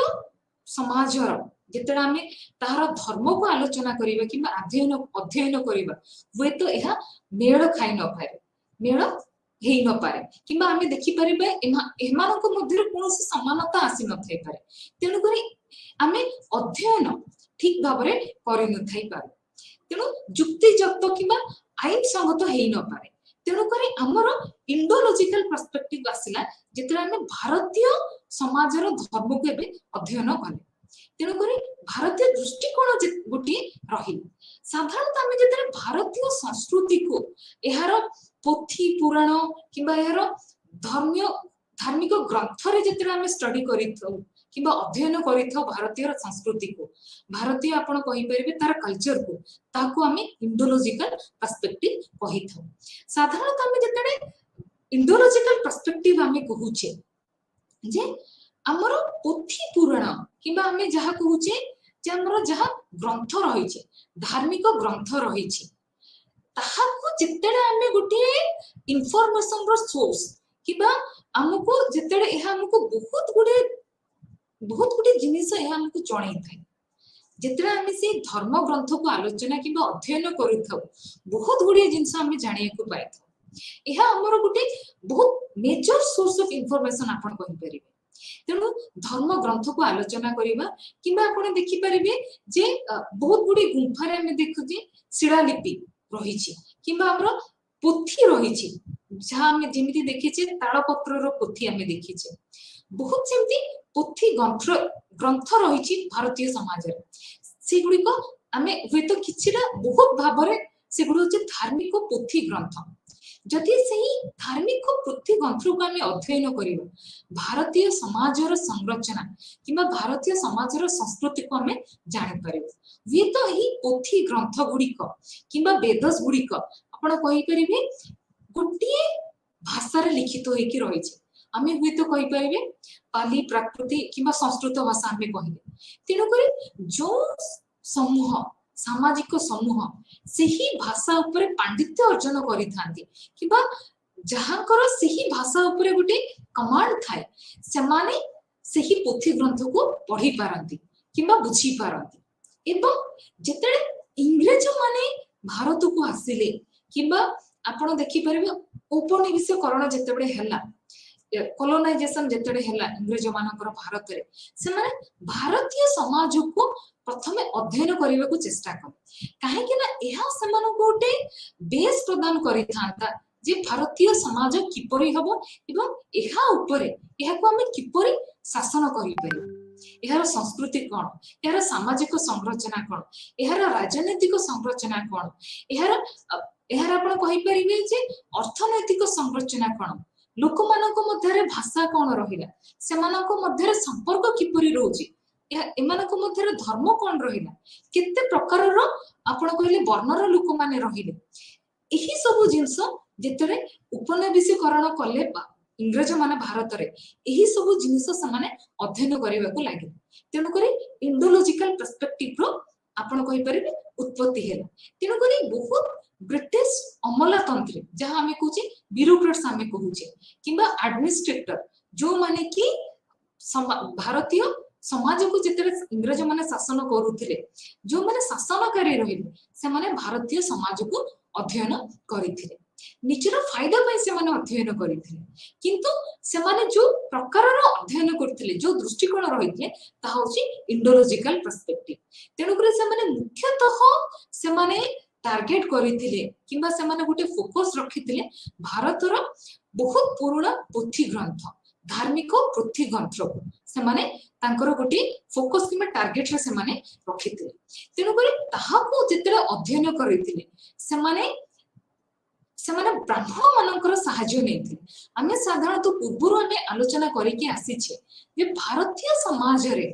समाजर जेतरा हमें तार धर्म को आलोचना करिबा किबा अध्ययन करिबा वे तो एहा मेळ खाइ न पारे मेळ हेइ न पारे किबा हमें देखि परिबे एमानक मध्यरे कोनोसी समानता आसी न थाइ पारे तेनु करी हमें अध्ययन ठीक भाबरे करि न थाइ पारे तेनु जुक्तियुक्त किबा आईन संगत हेइ न पारे तेनु करी हमर इंडोलॉजिकल पर्सपेक्टिव आसिला जेतरा हमें भारतीय समाजर धर्म को एबे अध्ययन कले तेनु करी भारतीय दृष्टिकोण गोटी रही साधारणतः हमें जेतरे भारतीय संस्कृति को एहार पोथी पुराण किबा एहार धार्मिक ग्रंथ रे जेतरे हमें स्टडी करिथौ किबा अध्ययन करिथौ भारतीय संस्कृति को भारतीय आपण कहि परिबे तार कल्चर को ताको हमें इंडोलॉजिकल पर्सपेक्टिव कहिथौ साधारणतः हमें जेतरे इंडोलॉजिकल पर्सपेक्टिव हमें कहूचे जे हमर पोथी पुराण किबा हमें जहा कहूचे जे हमर जहा ग्रंथ रही धार्मिक ग्रंथ रही ताहाको जितेडे आमे गोटे इनफॉरमेशन रो सोर्स किबा हमको जितेडे एहा हमको बहुत गुडे जिनिस एहा हमको जणाई थाए जिते आम से धर्म ग्रंथ को आलोचना कि अध्ययन करूँ बहुत गुड़िया जिनस आम जाना पाई यह आमर गोटे बहुत मेजर सोर्स ऑफ इंफॉर्मेशन आपण कहि तेणु धर्म ग्रंथ को आलोचना करवा कि देखिपारे जे बहुत गुड़ी गुंफार आम देखुचे शिलालिपि रही कि पोथी रही जहाँ आम जमी देखीचे तालपत्र पोथी आम देखीचे बहुत सेमती पोथी ग्रंथ रही भारतीय समाज से गुड़िक आम हूँ तो कि बहुत भाव से गुड़ धार्मिक पोथी ग्रंथ जदि से धार्मिक पोथी ग्रंथ को आम अध्ययन करवा भारतीय समाजर संरचना कि भारतीय समाजर संस्कृति को आम जापर हूँ तो यही पोथी ग्रंथ गुड़िक कि वेदस गुड़िक आपरे गोटे भाषा लिखित हो रही आम हूँ तो कहींपर पाली प्राकृति कि संस्कृत भाषा आम कहले तेणुक जो समूह सामाजिक समूह से ही भाषा उपरे पांडित्य अर्जन करिथांती किबा जहांकर से ही भाषा उपरे गोटे कमांड थाए से माने से ही पोथी ग्रंथ को पढ़ी पारंती किबा बुझी पारंती एवं जेतेले इंग्रज माने भारत को आसिले किबा आपण देखि परबे औपनिवेशीकरण जेतेबेले हला कॉलोनाइजेशन जेतेबेले हला इंग्रज मानकर भारत रे से माने भारतीय समाज को प्रथमे अध्ययन करने को चेष्टा कर कहीं गोटे बेस प्रदान करिथांता जे भारतीय समाज किपरि हबो एवं एहा उपरे एहा को हमें किपरि शासन करि परिबो एहार संस्कृति कोन एहार सामाजिक संरचना कोन एहार राजनीतिक संरचना कोन एहार एहार आपण कहि परिबे जे अर्थनैतिक संरचना कोन लोक मानक मध्यरे भाषा कोन रहिला सेमानक मध्यरे संपर्क किपरि रहउची एमानक मध्यरे धर्म कोन रहिला केते प्रकार रो आपण कहले वर्णर लोक माने रहिले एही सब जिंस जेतरे उपनिवेशीकरण कले इंग्रज माने भारत रे एही सब जिंस समाने अध्ययन करबा को लागे तेनु करी इंडोलॉजिकल पर्सपेक्टिव रो आपण कहि परिबे उत्पत्ति हेला तेनु करी बहुत ब्रिटिश अमलातंत्र जहां हमें कहूचे ब्यूरोक्रेट्स हमें कहूचे किबा एडमिनिस्ट्रेटर जो माने कि भारतीय समाज को जिते इंग्रज माने शासन करुथिले जो माने शासनकारी रहिले से माने भारतीय समाज को अध्ययन करिथिले निजर फायदा पई से माने अध्ययन करिथिले किंतु से माने जो प्रकार रो अध्ययन करथिले जो दृष्टिकोण रहिथिले ता होची इंडोलॉजिकल पर्सपेक्टिव तेनु करे से माने मुख्यतः से माने टार्गेट करिथिले किबा से माने गोटे फोकस रखिथिले भारत रो बहुत पुराना पोथी ग्रंथ धार्मिक पोथी ग्रंथ को से माने तांकर गोटे फोकस किबा टार्गेट रे से माने रखिथिले तेनु करे ताहाको जेतले अध्ययन करिथिले से माने ब्राह्मण मानकर सहाय्य नेथिले आमे साधारणतः पूर्वरु आमे आलोचना करिके आसीछे जे भारतीय समाज रे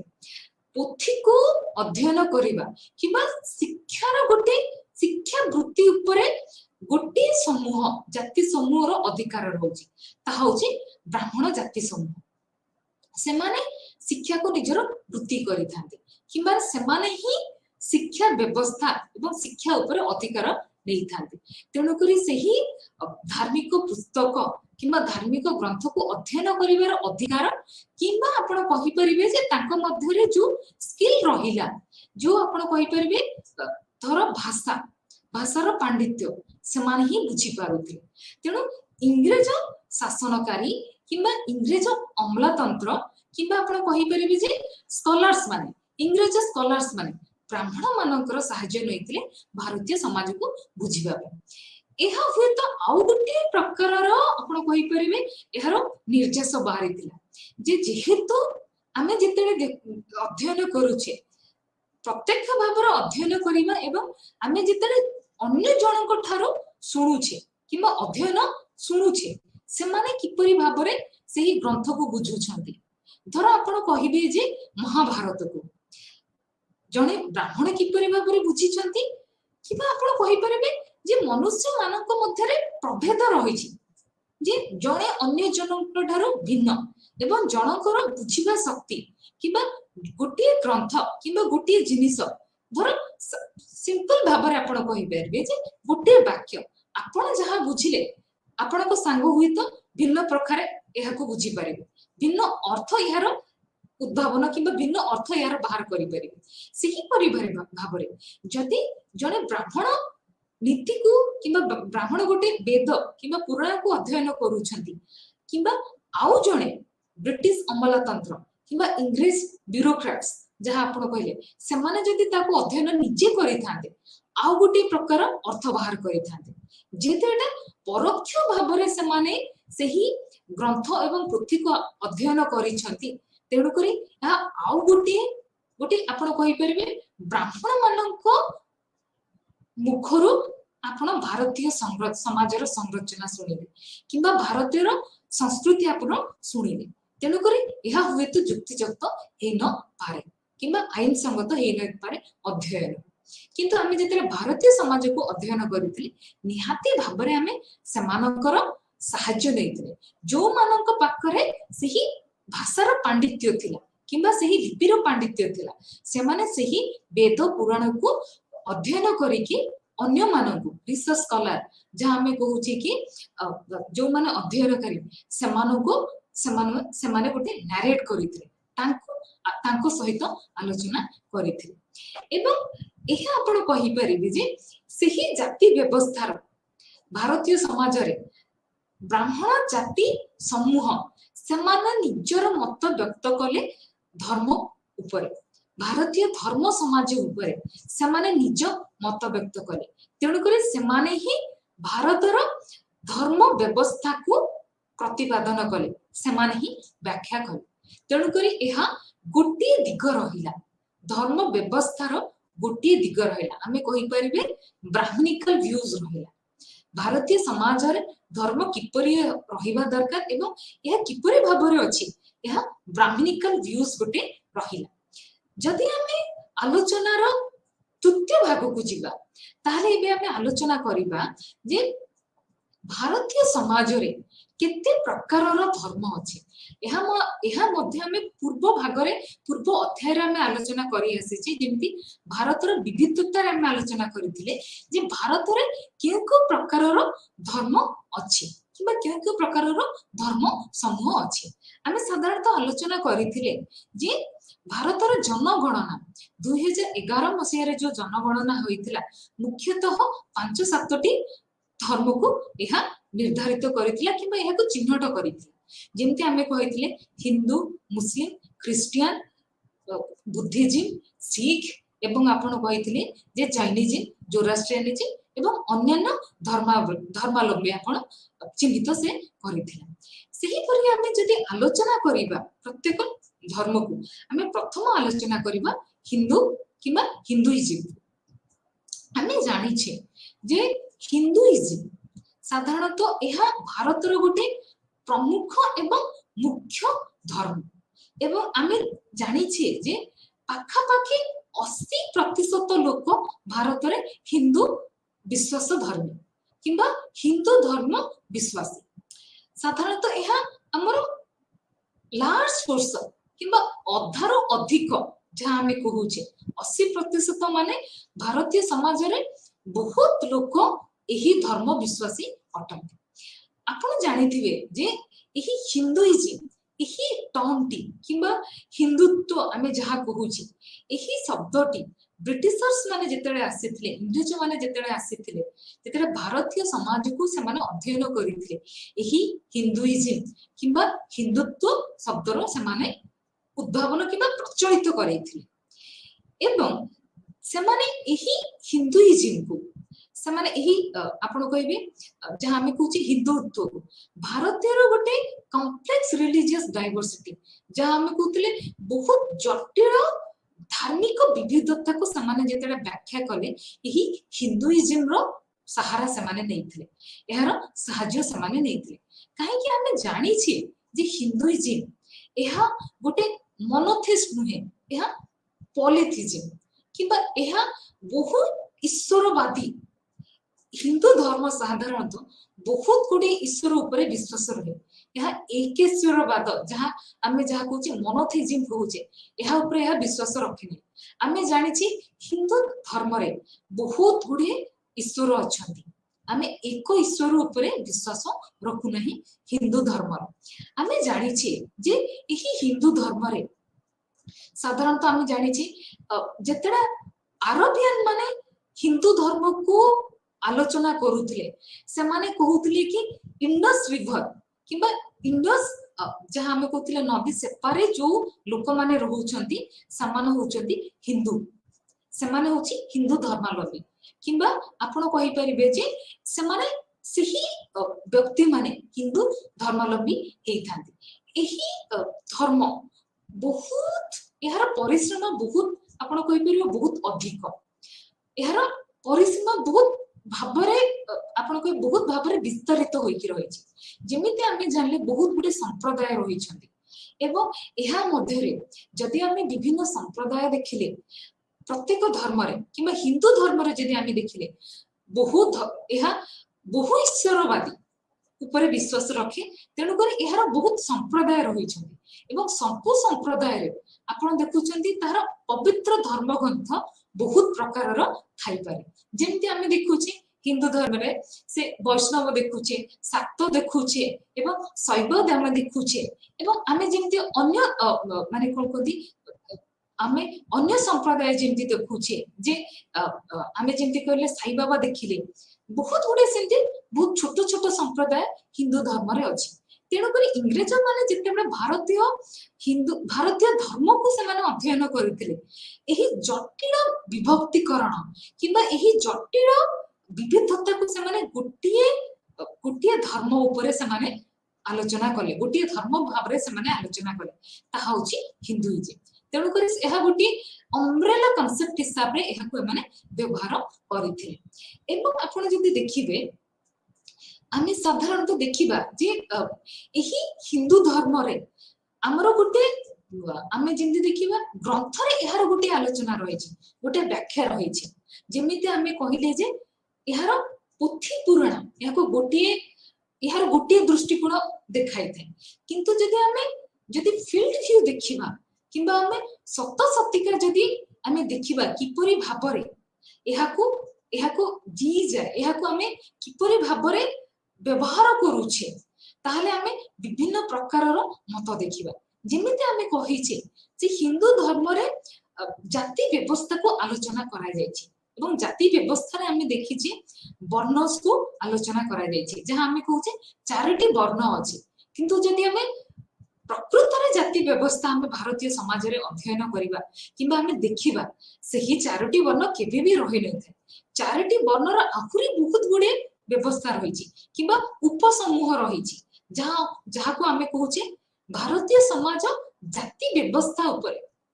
पोथी को अध्ययन करिबा किबा शिक्षार गोटे शिक्षा वृत्ति उपरे गोटे समूह जाति समूह रो अधिकार रहउची ता होची ब्राह्मण जाति समूह से माने शिक्षा को निजर वृत्ति करिथांती किबा से माने ही शिक्षा व्यवस्था एवं शिक्षा ऊपर अधिकार नहीं थांती तेणु करी सही धार्मिक पुस्तक किबा धार्मिक ग्रंथ को अध्ययन करिवार अधिकार किबा आपण कहि परिबे जे तांको मध्यरे जो स्किल रहिला जो आपण कहि परिबे धर भाषा भाषार पांडित्य से माने ही बुझी पारुथिले तेणु इंग्रज शासनकारी किबा इंग्रज अमलातंत्र किबा आपण कहि परिबे जे स्कॉलर्स माने इंग्रज स्कॉलर्स माने ब्राह्मण मानकर सहाय्य नैतिले भारतीय समाज को बुझिबा एहा हुए तो आउ गोटे प्रकार आपण कहि परिबे एहार निर्देश बाहरिथिला जे जेहेतु आमे जेतेले अध्ययन करूछे प्रत्यक्ष भाव अध्ययन करिबा एवं आमे जेतेले अन्य जनक ठारो सुनुछे किबा अध्ययन सुनुछे से माने किपरि भाव रे सेही ग्रंथ को बुझुछंती धर आपण कहिबे जे महाभारत को जने ब्राह्मण किपरि भाव रे बुझिछंती किबा आपण कहि परिबे जे मनुष्य मानक मध्यरे प्रभेद रहिछि जे जणे अन्य जनक ठारो भिन्न एवं जनकर बुझिबा शक्ति किबा गोटे ग्रंथ किबा गोटे जिनिस धर सिंपल भाबरे आपण कहि परबे जे गोटे वाक्य आपण जहां बुझिले आपण को सांग हुई तो भिन्न प्रकार एहा को बुझी परिबे भिन्न अर्थ यार उद्भावन किंबा भिन्न अर्थ यार बाहर करि परिबे सही परिवार भाबरे जदि जने ब्राह्मण नीति को किंबा ब्राह्मण गोटे वेद किंबा पुराण को अध्ययन करूछंती किंबा आउ जने ब्रिटिश अमलातंत्र किंबा इंग्लिश ब्यूरोक्रेट्स जहां आपण कहले से माने जदि ताको अध्ययन निजे करि थांते आउ गोटे प्रकार अर्थ बाहर करि थांते जेते एटा परोक्ष भाबरे से माने सही ग्रंथ एवं पोथी को अध्ययन करिसंती तेणु करी आउ गोटे गोटे आपण कहि परिबे ब्राह्मण मानको मुखरु आपण भारतीय समाजर संरचना सुनिले किंबा भारतीय संस्कृति आपण सुनिले तेणु करी यह हुए तो युक्तियुक्त हे न पारे किंबा आईन संगत हे न पारे अध्ययन किंतु आमे जेते भारतीय समाज को अध्ययन करितली निहाती भाबरे आमे समानकर सहाय्य नैतिले जो मानक पाखरे सही भाषार पांडित्य थिला किंबा सही लिपिर पांडित्य थिला से माने सही वेद पुराण को अध्ययन करिके अन्य मानकु रिसर्च स्कॉलर जहां हमें कहूची कि जो माने अध्ययनकारी सेमाने गोटे नरेट करिथिले तांको सहित आलोचना करिथिले एवं एहा आपण कहि परिबे जे सही जाति व्यवस्थार भारतीय समाज रे ब्राह्मण जाति समूह सेमाने निजर मत व्यक्त कले धर्म उपरे भारतीय धर्म समाज उपरे सेमाने निज मत व्यक्त कले तेणु करी सेमाने ही भारतर धर्म व्यवस्था को प्रतिपादन कले सेमाने ही व्याख्या कले तेणु करी एहा गोटे दिग रहिला धर्म व्यवस्थार गोटे दिग रहिला आमे कहि परिबे ब्राह्मणिकल व्यूज रहिला भारतीय समाज रे धर्म किपरि रहिबा दरकार एवं एहा किपरि भाबरे अछि एहा ब्राह्मणिकल व्यूज गोटे रहिला जदि आमे आलोचनार तृतीय भाग को जिबा ताले एबे आमे आलोचना करिबा जे भारतीय समाज रे केते प्रकारर धर्म अछि एहा मध्ये आमे पूर्व भाग रे पूर्व अध्याय रे आमे आलोचना करि आसी जेमति भारतर विविधता रे आमे आलोचना करिथिले जे भारत रे केउ प्रकारर धर्म अछि किबा केउ प्रकारर धर्म समूह अछि आमे साधारणतः आलोचना करिथिले जे भारतर जनगणना 2011 मसीह जो जनगणना होइतिला मुख्यतः 5-7टी धर्म को यह निर्धारित करितिला किबा यह को चिन्हट करितिला जेमति हमें कहितिले Hindu Muslim Christian Buddhism Sikh एवं आपण कहितिले जे चाइनीज जोरास्ट्रियनिज्म एवं अन्य धर्मावलंबी आपण चिन्हित से करितिला सही परि हमें जदि आलोचना करिबा प्रत्येक धर्म को हमें प्रथम आलोचना करिबा हिंदू किबा हिंदुइज्म हमें जानि छे जे हिंदुइज्म साधारणतः यह भारतर गोटे प्रमुख एवं मुख्य धर्म एवं हमें जानि छे जे पाखा पाखी 80% लोक भारत रे हिंदू विश्वास धर्म किबा हिंदू धर्म विश्वासी साधारणतः यह हमर लार्ज पोर्शन किबा अधार अधिक जहां हमें कहूचे 80% माने भारतीय समाज रे बहुत लोक एही धर्म विश्वासी अटंती आपण जानिथिबे जे एही हिंदुइज्म एही टर्मटी किबा हिंदुत्व हमें जहां कहूची एही शब्दटी ब्रिटिशर्स माने जेतेले आसीथिले इंग्लिश माने जेतेले आसीथिले जेतेले भारतीय समाज को से माने अध्ययन करिथिले एही हिंदुइज्म किबा हिंदुत्व शब्दरो से माने उद्भावन किबा प्रचलित करैथिले एवं से माने एही हिंदुइज्म को से माने एही आपण कहबे जहां हमें कहूची हिंदुत्व भारतीय रो गोटे कॉम्प्लेक्स रिलीजियस डाइवर्सिटी जहां हमें कहतले बहुत जटिल धार्मिक विविधता को समाने जेतेले व्याख्या कले एही हिंदुइज्म रो सहारा समाने नैथिले एहार सहाय्य समाने नैथिले काहे कि हमें जानि छी जे हिंदुइज्म एहा गोटे मोनोथिस्ट नुहे एहा पॉलीथिज्म किबा एहा बहुत ईश्वरवादी हिंदू धर्म साधारणतः बहुत गुड़े ईश्वर उपरे विश्वास रहे। यह एकेश्वरवाद जहाँ आमे जहाँ कहूचे मोनोथेइज्म कहूचे यह उपरे यह विश्वास रखिने। आमे जानिछि हिंदू धर्म रे बहुत गुड़े ईश्वर अछंती। आमे एक ईश्वर उपरे विश्वास रखु नहीं हिंदू धर्म। आमे जानिछि जे एही हिंदू धर्म रे साधारणतः आमे जानिछि जेतेडा आरबियन माने हिंदू धर्म को आलोचना करुथिले से माने कहउथिले कि इंडस रिवर किबा इंडस जहां हमें कहउथिले नदी सेपारे जो लोक माने रहउछंती समान होउछंती हिंदू से माने होछि हिंदू धर्मावलंबी किबा आपण कहि परिबे जे से माने सही व्यक्ति माने हिंदू धर्मावलंबी हेइथांती। एही धर्म बहुत यार परिश्रम बहुत आपण कहि परिबे बहुत अधिक यार परिसीमा बहुत भाबरे आपण को बहुत भाबरे विस्तारित होइकी रहिछि। जेमिति आमे जानले बहुत गुडे संप्रदाय रहिछन्ती एवं एहा मध्य रे जदि आमे विभिन्न संप्रदाय देखिले प्रत्येक धर्म रे किबा हिंदू धर्म रे जदि आमे देखिले बहुत एहा बहु ईश्वरवादी ऊपर विश्वास रखे तेणु कर एहार बहुत संप्रदाय रहिछन्ती एवं संपू संप्रदाय रे आपण देखुछन्ती तार पवित्र धर्म ग्रंथ बहुत प्रकार थाई पारे। जेमती आमे देखुछे हिंदू धर्म रे से वैष्णव देखुछे शाक्त देखुछे एवं शैव धर्म देखुछे एवं आमे जेमती अन्य माने कोन कोदी आमे अन्य संप्रदाय जेमती देखुछे जे आमे जेमती कहले साई बाबा देखिले बहुत गुडे सेमती बहुत छोट छोट संप्रदाय हिंदू धर्म रे अछि। तेणु करी इंग्रेज माने जेतेबे भारतीय हिंदू भारतीय धर्म को से माने अध्ययन करथिले एही जटिल विभक्तिकरण किबा एही जटिल विविधता को से माने गोटिए धर्म ऊपर से माने आलोचना कले गोटिए धर्म भाव रे से माने आलोचना कले ताहा होची हिंदुइज्म। तेणु करी एहा गोटी अम्ब्रेला कांसेप्ट हिसाब रे एहा को माने व्यवहार करिथिले। एवं आपण जदि देखिबे आमे साधारणतः देखिबा जे एही हिंदू धर्म रे हमरो गोटे आमे जिंदी देखिबा ग्रंथ रे एहार गोटे आलोचना रहिछि गोटे व्याख्या रहिछि। जेमिति आमे कहिले जे एहार पोथी पुराण याको गोटे दृष्टिकोण देखाइ थाए किंतु जदि फील्ड व्यू देखिबा किंबा आमे सत सतिका जदि आमे देखिबा किपरि भाबरे एहाको जी जाय एहाको आमे किपरि भाबरे व्यवहार करूछे ताहले आमे विभिन्न प्रकारर मत देखिबा। जेमिति आमे कहिछे जे हिंदू धर्म रे जाति व्यवस्था को आलोचना करा जायछि एवं जाति व्यवस्था रे आमे देखिछे वर्ण को आलोचना करा जायछि जहां आमे कहूछे चारिटी वर्ण अछि किंतु जदि आमे प्रकृत रे जाति व्यवस्था आमे भारतीय समाज रे अध्ययन करिबा किंबा आमे देखिबा सही चारिटी वर्ण केबे भी रहि नै थाए। चारिटी वर्ण रा आखुरी बहुत गुडे व्यवस्था रहिछि किबा उपसमूह रहिछि जहां को आमे कहूछे भारतीय समाज जाति व्यवस्था ऊपर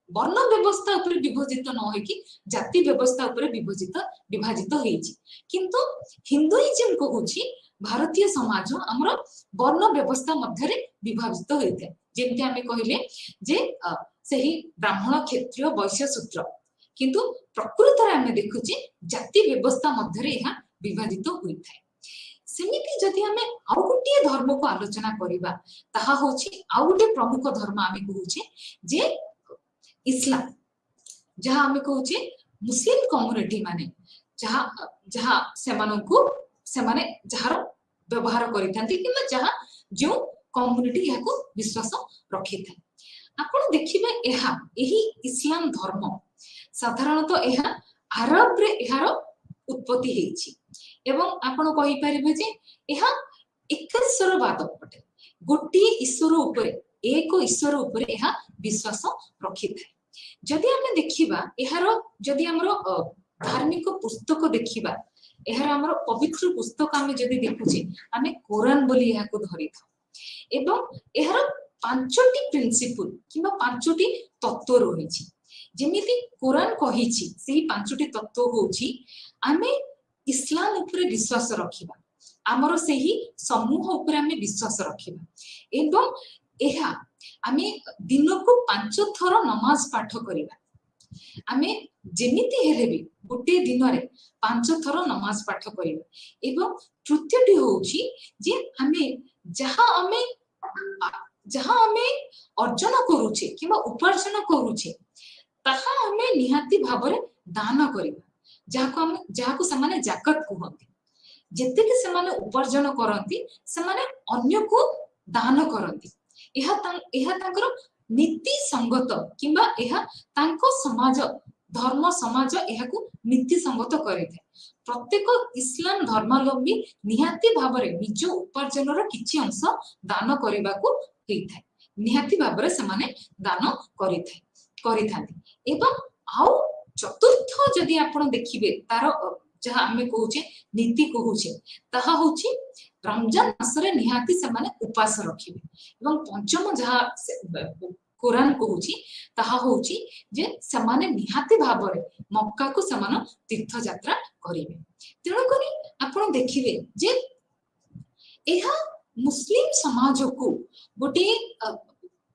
वर्ण व्यवस्था ऊपर विभाजित न होय कि जाति व्यवस्था ऊपर विभाजित हेछि किंतु हिंदुइज्म कहूछि भारतीय समाज हमर वर्ण व्यवस्था मध्य रे विभाजित होइते। जेमति आमे कहिले जे सही ब्राह्मण क्षत्रिय वैश्य शूद्र किंतु प्रकृत रे आमे देखुछि जाति व्यवस्था मध्य रे यहा विभाजित होइथाय। सेमिति जदि आमे आउ गोटे धर्म को आलोचना करिबा ताहा होछि आउ गोटे प्रमुख धर्म आमे कहूछे जे इस्लाम जहां आमे कहूछे मुस्लिम कम्युनिटी माने जहां सेमाने जहार व्यवहार करिथांती किबा जहां जो कम्युनिटी याको विश्वास रखिथा। आपण देखिबे एही इस्लाम धर्म साधारणतः एहा अरब रे एहार उत्पत्ति हेछि एवं आपण कहि परिबे जे एहा एकेश्वरवाद पटे गोटी ईश्वर ऊपर एक ईश्वर ऊपर एहा विश्वास रखिथा। जदि आमे देखिबा एहार जदि हमरो धार्मिक पुस्तक देखिबा एहार हमरो पवित्र पुस्तक आमे जदि देखुचे आमे कुरान बोली एहा को धरिथा एवं एहार पांचटी प्रिंसिपल किबा पांचटी तत्व रहिछि। जेमिति कुरान कहिछि सेही पांचटी तत्व होछि आमे इस्लाम ऊपर विश्वास रखिबा हमरो सेही समूह ऊपर आमे विश्वास रखिबा एवं एहा आमे दिन को 5 थर नमाज पाठ करिबा आमे जेमिति हेले भी गोटे दिन रे 5 थर नमाज पाठ करिबा एवं तृतीयटी होउची जे आमे जहाँ आमे अर्जन करूचे किंबा उपार्जन करूचे ताहा आमे निहाती भाबरे दान करिबा जाको समाने जाकत कहंती जेते कि समाने उपार्जन करंती समाने अन्य को दान करंती एहा तांकर नीति संगत किंबा एहा तांको समाज धर्म समाज एहाकू नीति संगत करिथे प्रत्येक इस्लाम धर्मावलंबी निहाती भाबरे निज उपार्जनर किछि अंश दान करिबाकू हेइथाय निहाती भाबरे समाने दान करिथांती एवं आउ चतुर्थ जदि आपण देखिबे तार जहाँ आमे कहूचे नीति कहूचे ताहा होची रमजान मासरे निहाती समाने उपास रखिबे एवं पंचम जहाँ कुरान कहूची ताहा होची जे समाने निहाती भाबरे मक्का को समान तीर्थ यात्रा करिवे तेणु करी आपण देखिबे जे एहा मुस्लिम समाज को गोटे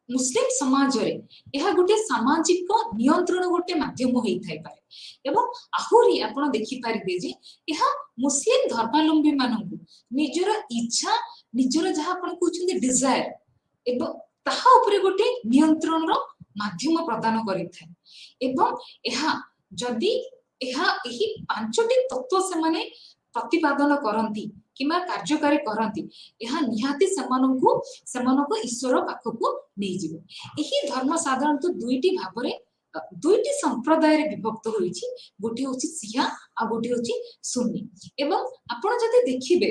मुस्लिम समाज रे एहा गोटे सामाजिक नियंत्रण गोटे माध्यम होई थाई पारे एवं आहुरी आपण देखि पारिबे जे एहा मुस्लिम धर्मावलंबी मानकु निजर इच्छा निजर जहा आपण कहउछन्ते डिजायर एवं ताहा उपरे गोटे नियंत्रण रो माध्यम प्रदान करिथाय एवं एहा जदि एहा एही पांचटी तत्व से माने प्रतिपादन करंती किमा कार्यकारी करंती एहा निहाती समानको ईश्वर पाखकू नै जिवो एही धर्म साधारणतः दुईटी भाबरे दुईटी संप्रदाय रे विभक्त होईछि गोटे होछि सिया आ गोटे होछि सुन्नी एवं आपण जदि देखिबे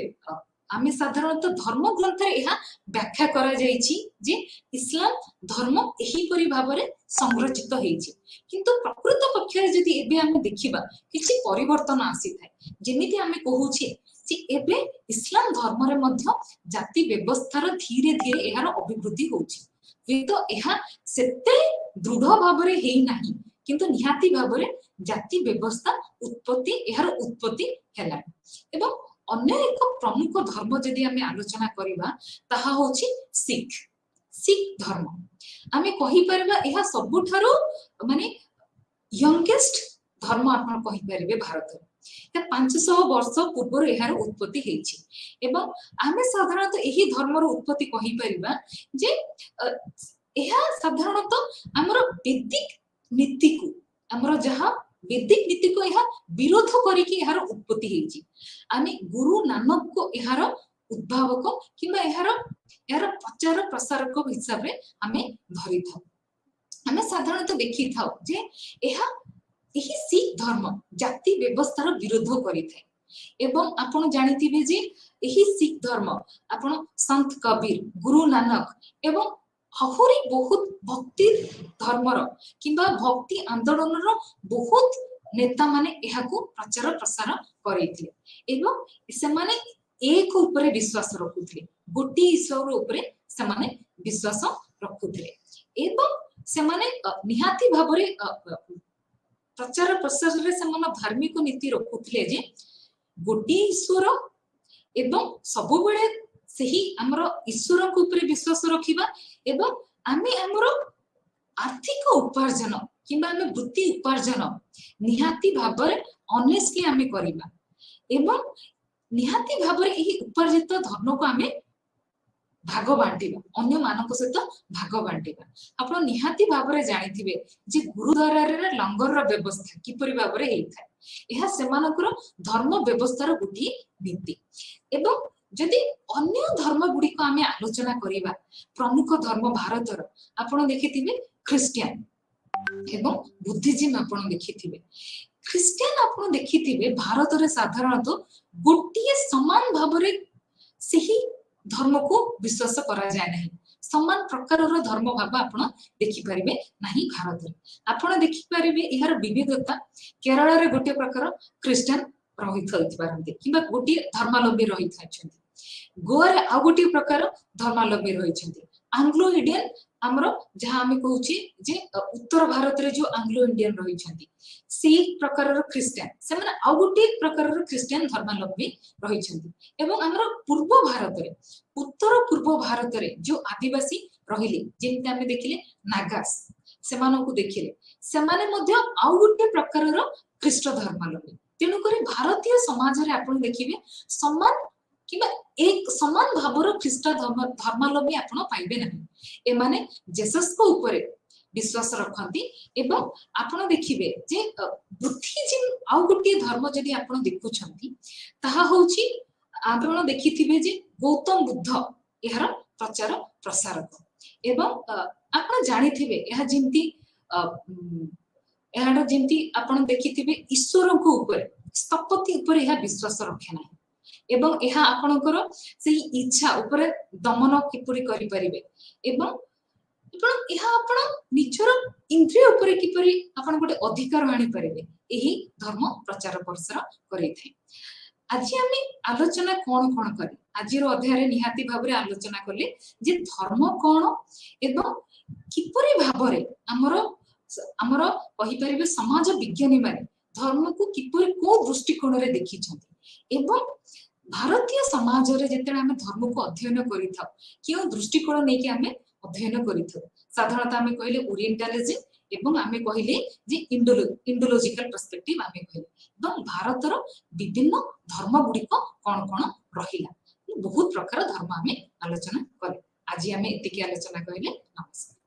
आमे साधारणतः धर्म ग्रंथ रे एहा व्याख्या करा जाईछि जे इस्लाम धर्म एही परि भाबरे संरचित हेछि किंतु प्रकृत पक्ष रे जदि एबे आमे देखिबा किछि परिवर्तन आसी थाय जेमिति आमे कहूछि जे एबे इस्लाम धर्म रे मध्य जाति व्यवस्थार धीरे धीरे एहार अभिवृद्धि होछि तो एहा सेते दृढ़ भाबरे हेई नाही किंतु निहाती भाबरे जाति व्यवस्था उत्पत्ति एहार उत्पत्ति हैला एवं अन्य एक प्रमुख धर्म जदि आमे आलोचना करिबा ताहा होछि सिख धर्म आमे कहि परबा एहा सबुठारो माने यंगेस्ट धर्म आपण कहि परिबे भारत रे 500 वर्ष पूर्व एहार उत्पत्ति हेछि एवं आमे साधारणतः एही धर्मर उत्पत्ति कहि परिबा जे एहा साधारणतः हमर वैदिक नीति को हमर जहां वैदिक नीति को एहा विरोध करिकि एहार उत्पत्ति हेछि आमे गुरु नानक को एहार उद्भावक किबा एहार प्रचार प्रसारक हिसाब रे आमे धरि थाउ आमे साधारणतः देखि थाउ जे एहा एही सिख धर्म जाति व्यवस्थार विरोध करिथाय एवं आपण जानिथिबे जे एही सिख धर्म आपण संत कबीर गुरु नानक एवं आहुरी बहुत भक्ति धर्मर किंबा भक्ति आंदोलनर बहुत नेता माने एहाकू प्रचार प्रसार करिथिले एवं से माने एक ऊपर विश्वास रखुथिले गोटी ईश्वर ऊपर से माने विश्वास रखुथिले एवं से माने निहाती भाबरे प्रचार प्रसार रे समान धार्मिक नीति रखुथिले जे गोटी ईश्वर एवं सब बेले सही हमर ईश्वर को ऊपर विश्वास रखिबा एवं आमे हमर आर्थिक उपार्जन किंबा आमे वृत्ति उपार्जन निहाती भाबरे ऑनेस्टली आमे करिबा एवं निहाती भाबरे एही उपार्जित धन को आमे भाग बांटिबा अन्य मानक सहित भाग बांटिबा आपण निहाती भाबरे जानिथिबे जे गुरुद्वारा रे लंगर रो व्यवस्था किपरि भाबरे हेइथाय एहा सेमानकर धर्म व्यवस्थार गुटी नीति एवं जदि अन्य धर्म गुडी को आमे आलोचना करिबा प्रमुख धर्म भारतर आपण देखिथिबे ख्रिस्टियन एवं बुद्धिज्म आपण देखिथिबे ख्रिस्टियन आपण देखिथिबे भारत रे साधारणतः गोटिए समान भाबरे सही धर्म को विश्वास करा जाय नहीं समान प्रकार धर्म भाव आपण देखि परिबे नाही भारत रे आपण देखि परिबे इहार विविधता केरल रे गोटे प्रकार ख्रिस्टियन रहित होइतबारंती किबा गोटे धर्मावलंबी रहित छथि गोवा रे आ गोटे प्रकार धर्मावलंबी रहिछथि आंग्लो इंडियन हमरो जहां हमें कहूची जे उत्तर भारत रे जो आंग्लो इंडियन रहिछथि सी प्रकार ख्रिस्टियन से माने आ गोटे प्रकार ख्रिस्टियन धर्मावलंबी रहिछथि एवं हमरो पूर्व भारत रे उत्तर पूर्व भारत रे जो आदिवासी रहिले जेंते हमें देखिले नागास ସେମାନଙ୍କୁ ଦେଖିଲେ ସେମାନେ ମଧ୍ୟ ଆଉ ଗୋଟେ ପ୍ରକାରର ଖ୍ରୀଷ୍ଟ ଧର୍ମାବଲମ୍ବୀ। ତେଣୁକରି ଭାରତୀୟ ସମାଜରେ ଆପଣ ଦେଖିବେ ସମାନ କିମ୍ବା ଏକ ସମାନ ଭାବର ଖ୍ରୀଷ୍ଟ ଧର୍ମାବଲମ୍ବୀ ଆପଣ ପାଇବେ ନାହିଁ। ଏମାନେ ଜେସସ୍ଙ୍କ ଉପରେ ବିଶ୍ୱାସ ରଖନ୍ତି ଏବଂ ଆପଣ ଦେଖିବେ ଯେ ବୁଦ୍ଧିଜିମ୍ ଆଉ ଗୋଟିଏ ଧର୍ମ ଯଦି ଆପଣ ଦେଖୁଛନ୍ତି ତାହା ହଉଛି ଆପଣ ଦେଖିଥିବେ ଯେ ଗୌତମ ବୁଦ୍ଧ ଏହାର ପ୍ରଚାର ପ୍ରସାରକ ଏବଂ ଆପଣ ଜାଣିଥିବେ ଏହା ଯେମିତି ଏହାର ଯେମିତି ଆପଣ ଦେଖିଥିବେ ଈଶ୍ୱରଙ୍କ ଉପରେ ସ୍ଥପତି ଉପରେ ଏହା ବିଶ୍ୱାସ ରଖେ ନାହିଁ ଏବଂ ଏହା ଆପଣଙ୍କର ସେଇ ଇଚ୍ଛା ଉପରେ ଦମନ କିପରି କରିପାରିବେ ଏବଂ ଏହା ଆପଣ ନିଜର ଇନ୍ଦ୍ରିୟ ଉପରେ କିପରି ଆପଣ ଗୋଟେ ଅଧିକାର ଆଣିପାରିବେ ଏହି ଧର୍ମ ପ୍ରଚାର ପ୍ରସାର କରିଥାଏ। ଆଜି ଆମେ ଆଲୋଚନା କଣ କଲେ ଆଜିର ଅଧ୍ୟାୟରେ ନିହାତି ଭାବରେ ଆଲୋଚନା କଲେ ଯେ ଧର୍ମ କଣ ଏବଂ କିପରି ଭାବରେ ଆମର କହିପାରିବେ ସମାଜ ବିଜ୍ଞାନୀ ମାନେ ଧର୍ମକୁ କିପରି କୋଉ ଦୃଷ୍ଟିକୋଣରେ ଦେଖିଛନ୍ତି ଏବଂ ଭାରତୀୟ ସମାଜରେ ଯେତେବେଳେ ଆମେ ଧର୍ମକୁ ଅଧ୍ୟୟନ କରିଥାଉ କେଉଁ ଦୃଷ୍ଟିକୋଣ ନେଇକି ଆମେ ଅଧ୍ୟୟନ କରିଥାଉ। ସାଧାରଣତଃ ଆମେ କହିଲେ ଓରିଏଣ୍ଟାଲିଜିମ୍ ଏବଂ ଆମେ କହିଲେ ଯେ ଇଣ୍ଡୋଲୋଜିକାଲ ପର୍ସପେକ୍ଟିଭ ଆମେ କହିଲେ ଏବଂ ଭାରତର ବିଭିନ୍ନ ଧର୍ମ ଗୁଡିକ କଣ କଣ ରହିଲା ବହୁତ ପ୍ରକାର ଧର୍ମ ଆମେ ଆଲୋଚନା କଲେ। ଆଜି ଆମେ ଏତିକି ଆଲୋଚନା କହିଲେ। ନମସ୍କାର।